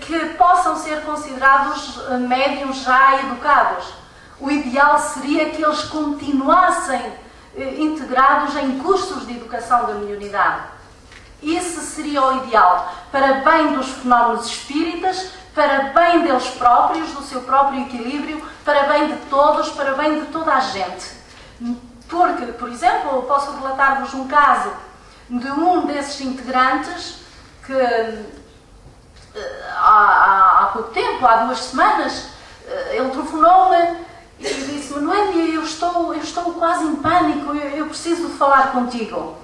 que possam ser considerados médiuns já educados. O ideal seria que eles continuassem integrados em cursos de educação da mediunidade. Esse seria o ideal, para bem dos fenómenos espíritas, para bem deles próprios, do seu próprio equilíbrio, para bem de todos, para bem de toda a gente. Porque, por exemplo, posso relatar-vos um caso de um desses integrantes que há pouco tempo, há 2 semanas, ele telefonou-me e disse-me: Noémia, eu estou quase em pânico, eu preciso de falar contigo.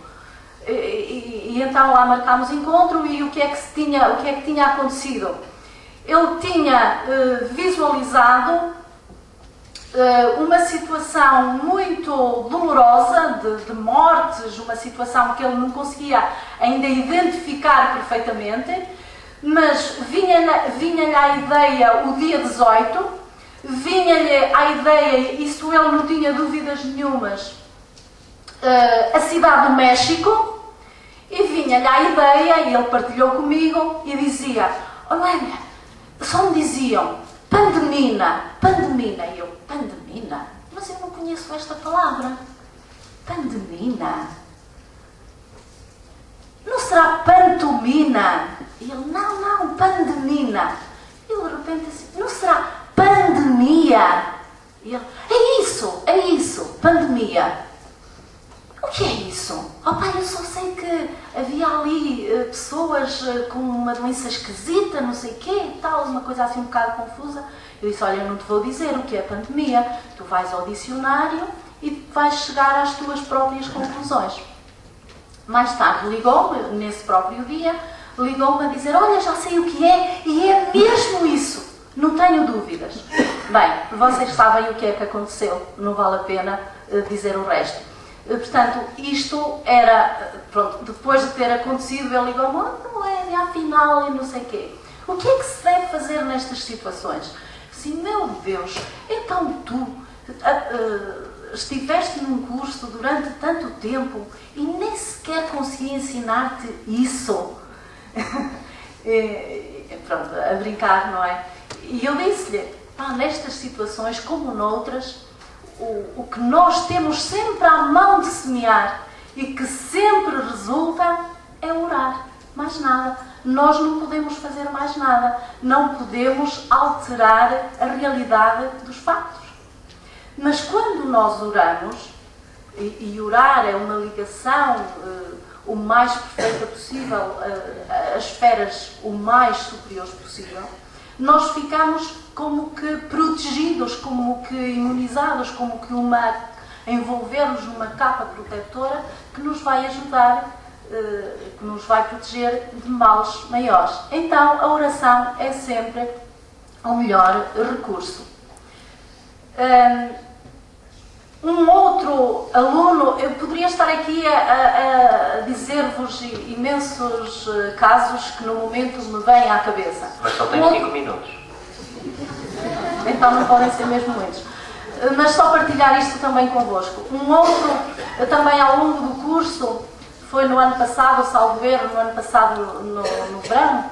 E então lá marcámos encontro e o que é que tinha acontecido? Ele tinha visualizado uma situação muito dolorosa de mortes, uma situação que ele não conseguia ainda identificar perfeitamente, mas vinha-lhe à ideia o dia 18, vinha-lhe à ideia, isso ele não tinha dúvidas nenhumas, a cidade do México, e vinha-lhe à ideia, e ele partilhou comigo, e dizia: Noémia, só me diziam pandemina, e eu: pandemina? Mas eu não conheço esta palavra. Pandemina? Não será pantomina? E ele: não, pandemina. E eu de repente assim: não será pandemia? E ele: é isso, pandemia. O que é isso? pai, eu só sei que havia ali pessoas com uma doença esquisita, não sei o quê e tal, uma coisa assim um bocado confusa. Eu disse, olha, eu não te vou dizer o que é pandemia, tu vais ao dicionário e vais chegar às tuas próprias conclusões. Mais tarde ligou-me, nesse próprio dia, ligou-me a dizer, olha, já sei o que é, e é mesmo isso, não tenho dúvidas. Bem, vocês sabem o que é que aconteceu, não vale a pena dizer o resto. Portanto, isto era, pronto, depois de ter acontecido, ele ligou-me, não é, afinal, e não sei o quê. O que é que se deve fazer nestas situações? Assim, meu Deus, então tu estiveste num curso durante tanto tempo e nem sequer conseguia ensinar-te isso. Pronto, a brincar, não é? E eu disse-lhe, nestas situações, como noutras, o que nós temos sempre à mão de semear e que sempre resulta é orar. Mais nada. Nós não podemos fazer mais nada. Não podemos alterar a realidade dos factos. Mas quando nós oramos, e orar é uma ligação o mais perfeita possível, às esferas o mais superiores possível, nós ficamos como que protegidos, como que imunizados, como que envolver-nos numa capa protetora que nos vai ajudar, que nos vai proteger de males maiores. Então, a oração é sempre o melhor recurso. Um outro aluno, eu poderia estar aqui a dizer-vos imensos casos que no momento me vêm à cabeça. Mas só tens 5 minutos. Então não podem ser mesmo muitos. Mas só partilhar isto também convosco. Um outro, também ao longo do curso, foi no ano passado, salvo erro, no ano passado no verão,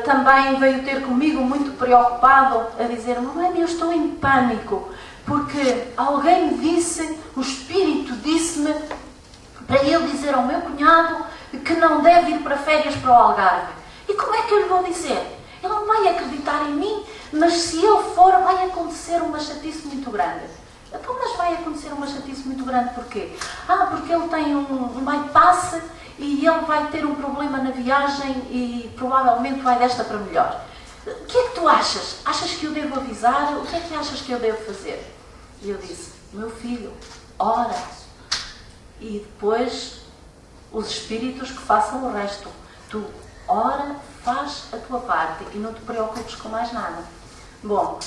também veio ter comigo muito preocupado a dizer, mamãe, eu estou em pânico, porque alguém me disse, o Espírito disse-me para ele dizer ao meu cunhado que não deve ir para férias para o Algarve. E como é que eu lhe vou dizer? Ele não vai acreditar em mim, mas se eu for, vai acontecer uma chatice muito grande. Então, mas vai acontecer uma chatice muito grande porquê? Porque ele tem um bypass e ele vai ter um problema na viagem e provavelmente vai desta para melhor. O que é que tu achas? Achas que eu devo avisar? O que é que achas que eu devo fazer? E eu disse, meu filho, ora. E depois, os espíritos que façam o resto. Tu, ora, faz a tua parte e não te preocupes com mais nada. Bom,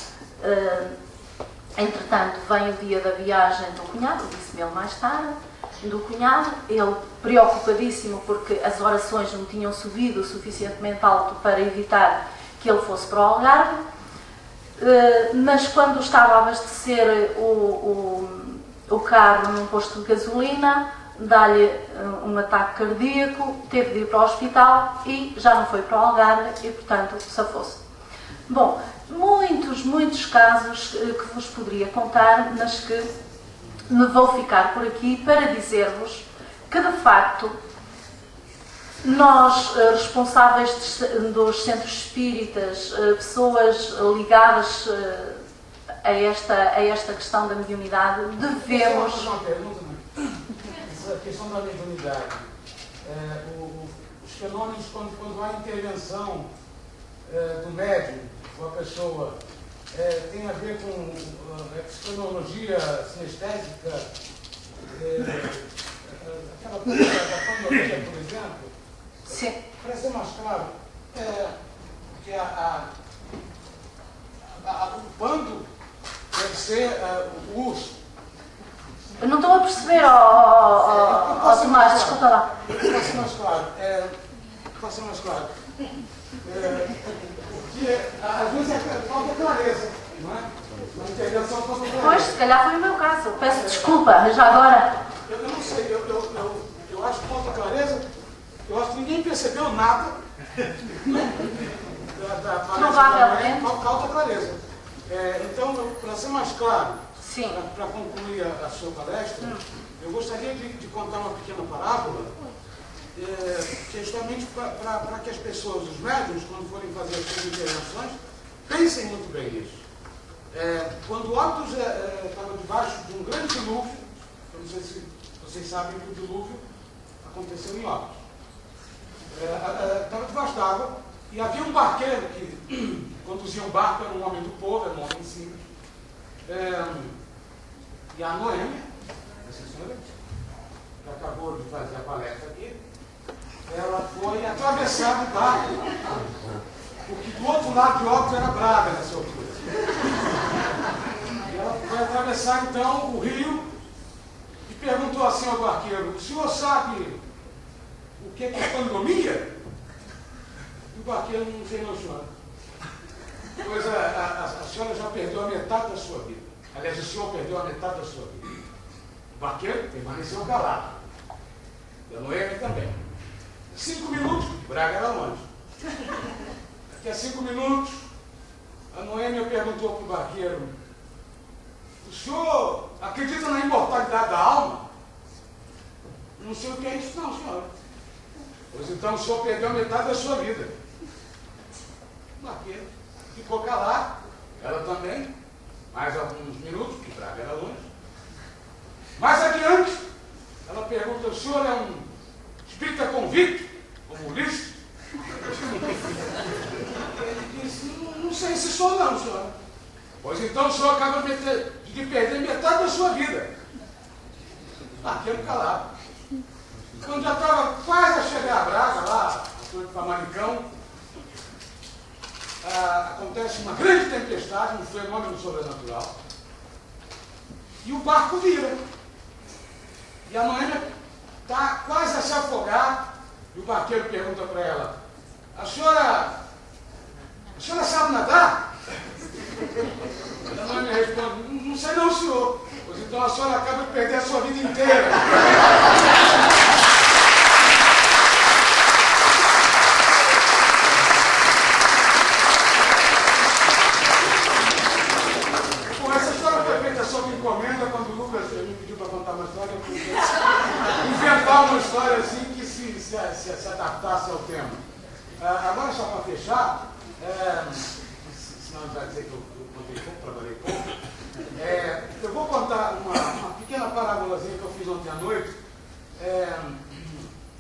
entretanto, vem o dia da viagem do cunhado, disse-me ele mais tarde, do cunhado, ele preocupadíssimo porque as orações não tinham subido o suficientemente alto para evitar que ele fosse para o Algarve, mas quando estava a abastecer o carro num posto de gasolina, dá-lhe um ataque cardíaco, teve de ir para o hospital e já não foi para o Algarve e, portanto, safou-se. Bom, muitos casos que vos poderia contar, mas que me vou ficar por aqui para dizer-vos que, de facto, nós, responsáveis dos centros espíritas, pessoas ligadas a esta questão da mediunidade, devemos... A questão da mediunidade, os fenômenos, quando há intervenção do médium ou a pessoa, tem a ver com a psicologia sinestésica, aquela coisa da pandemia, por exemplo. Sim. Para ser mais claro, que o bando deve ser o urso. Eu não estou a perceber, Tomás, desculpa lá. Faça mais claro. Faça mais claro. Que às vezes falta clareza, não é? Na intervenção falta clareza. Pois, se calhar foi o meu caso. Peço desculpa, já agora. Eu não sei, eu acho que falta clareza. Eu acho que ninguém percebeu nada. Provavelmente. Falta clareza. Então, para ser mais claro, para concluir a sua palestra, eu gostaria de contar uma pequena parábola, que é justamente para que as pessoas, os médiuns, quando forem fazer as suas intervenções, pensem muito bem nisso. Quando o Optus estava debaixo de um grande dilúvio, eu não sei se vocês sabem que o dilúvio aconteceu em Óbidos. Estava debaixo d'água e havia um barqueiro que conduzia um barco, era um homem do povo, era um homem simples. E a Noêmia, essa senhora, que acabou de fazer a palestra aqui, ela foi atravessar o barco, porque do outro lado de Óbidos era Braga nessa altura. E ela foi atravessar então o rio e perguntou assim ao barqueiro: o senhor sabe o que é pandomia? E o barqueiro não sei não, senhora. Pois a senhora já perdeu a metade da sua vida. Aliás, o senhor perdeu a metade da sua vida. O barqueiro permaneceu calado. E a Noêmia também. 5 minutos, Braga era longe. Daqui a 5 minutos, a Noêmia perguntou para o barqueiro: o senhor acredita na imortalidade da alma? Não sei o que é isso não, senhora. Pois então o senhor perdeu a metade da sua vida. O barqueiro ficou calado, ela também, mais alguns minutos, porque Braga era longe. Mais adiante, ela pergunta: o senhor é um espírita convicto, como Ulisses? Ele disse: não sei se sou não, senhora. Pois então o senhor acaba de perder metade da sua vida. Barqueiro calado. Quando já estava quase a chegar a Braga, lá, no Famalicão, acontece uma grande tempestade, um fenômeno sobrenatural, e o barco vira. E a Noêmia está quase a se afogar, e o barqueiro pergunta para ela: a senhora sabe nadar? E a Noêmia responde: não sei não, senhor. Pois então a senhora acaba de perder a sua vida inteira. Encomenda, quando o Lucas me pediu para contar uma história, eu podia inventar uma história assim que se adaptasse ao tema. Agora, só para fechar, senão vai dizer que eu contei pouco, trabalhei pouco, eu vou contar uma pequena parábolazinha que eu fiz ontem à noite,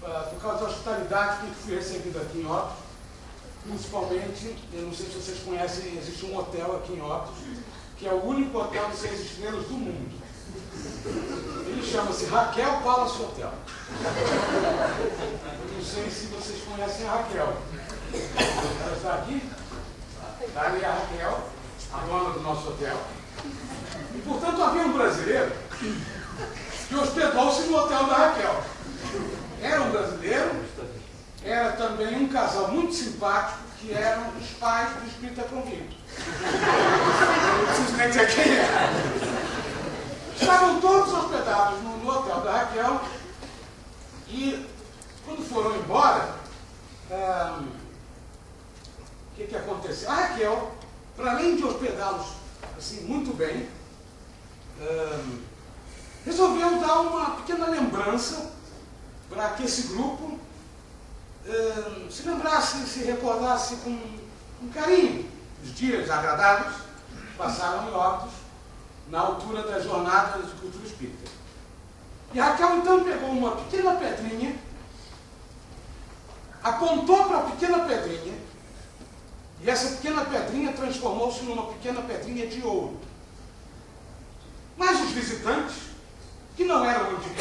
por causa da hospitalidade que fui recebido aqui em Óbidos. Principalmente, eu não sei se vocês conhecem, existe um hotel aqui em Óbidos, que é o único hotel de 6 estrelas do mundo. Ele chama-se Raquel Palace Hotel. Eu não sei se vocês conhecem a Raquel. Ela está aqui? Está ali a Raquel, a dona do nosso hotel. E, portanto, havia um brasileiro que hospedou-se no hotel da Raquel. Era um brasileiro, era também um casal muito simpático, que eram os pais do espírita convicto. Eu preciso nem dizer quem era. Estavam todos hospedados no hotel da Raquel e, quando foram embora, o que aconteceu? A Raquel, para além de hospedá-los assim, muito bem, resolveu dar uma pequena lembrança para que esse grupo se lembrasse, se recordasse com carinho os dias agradáveis que passaram em Óbidos na altura das jornadas de cultura espírita. E Raquel então pegou uma pequena pedrinha, apontou para a pequena pedrinha, e essa pequena pedrinha transformou-se numa pequena pedrinha de ouro. Mas os visitantes, que não eram muito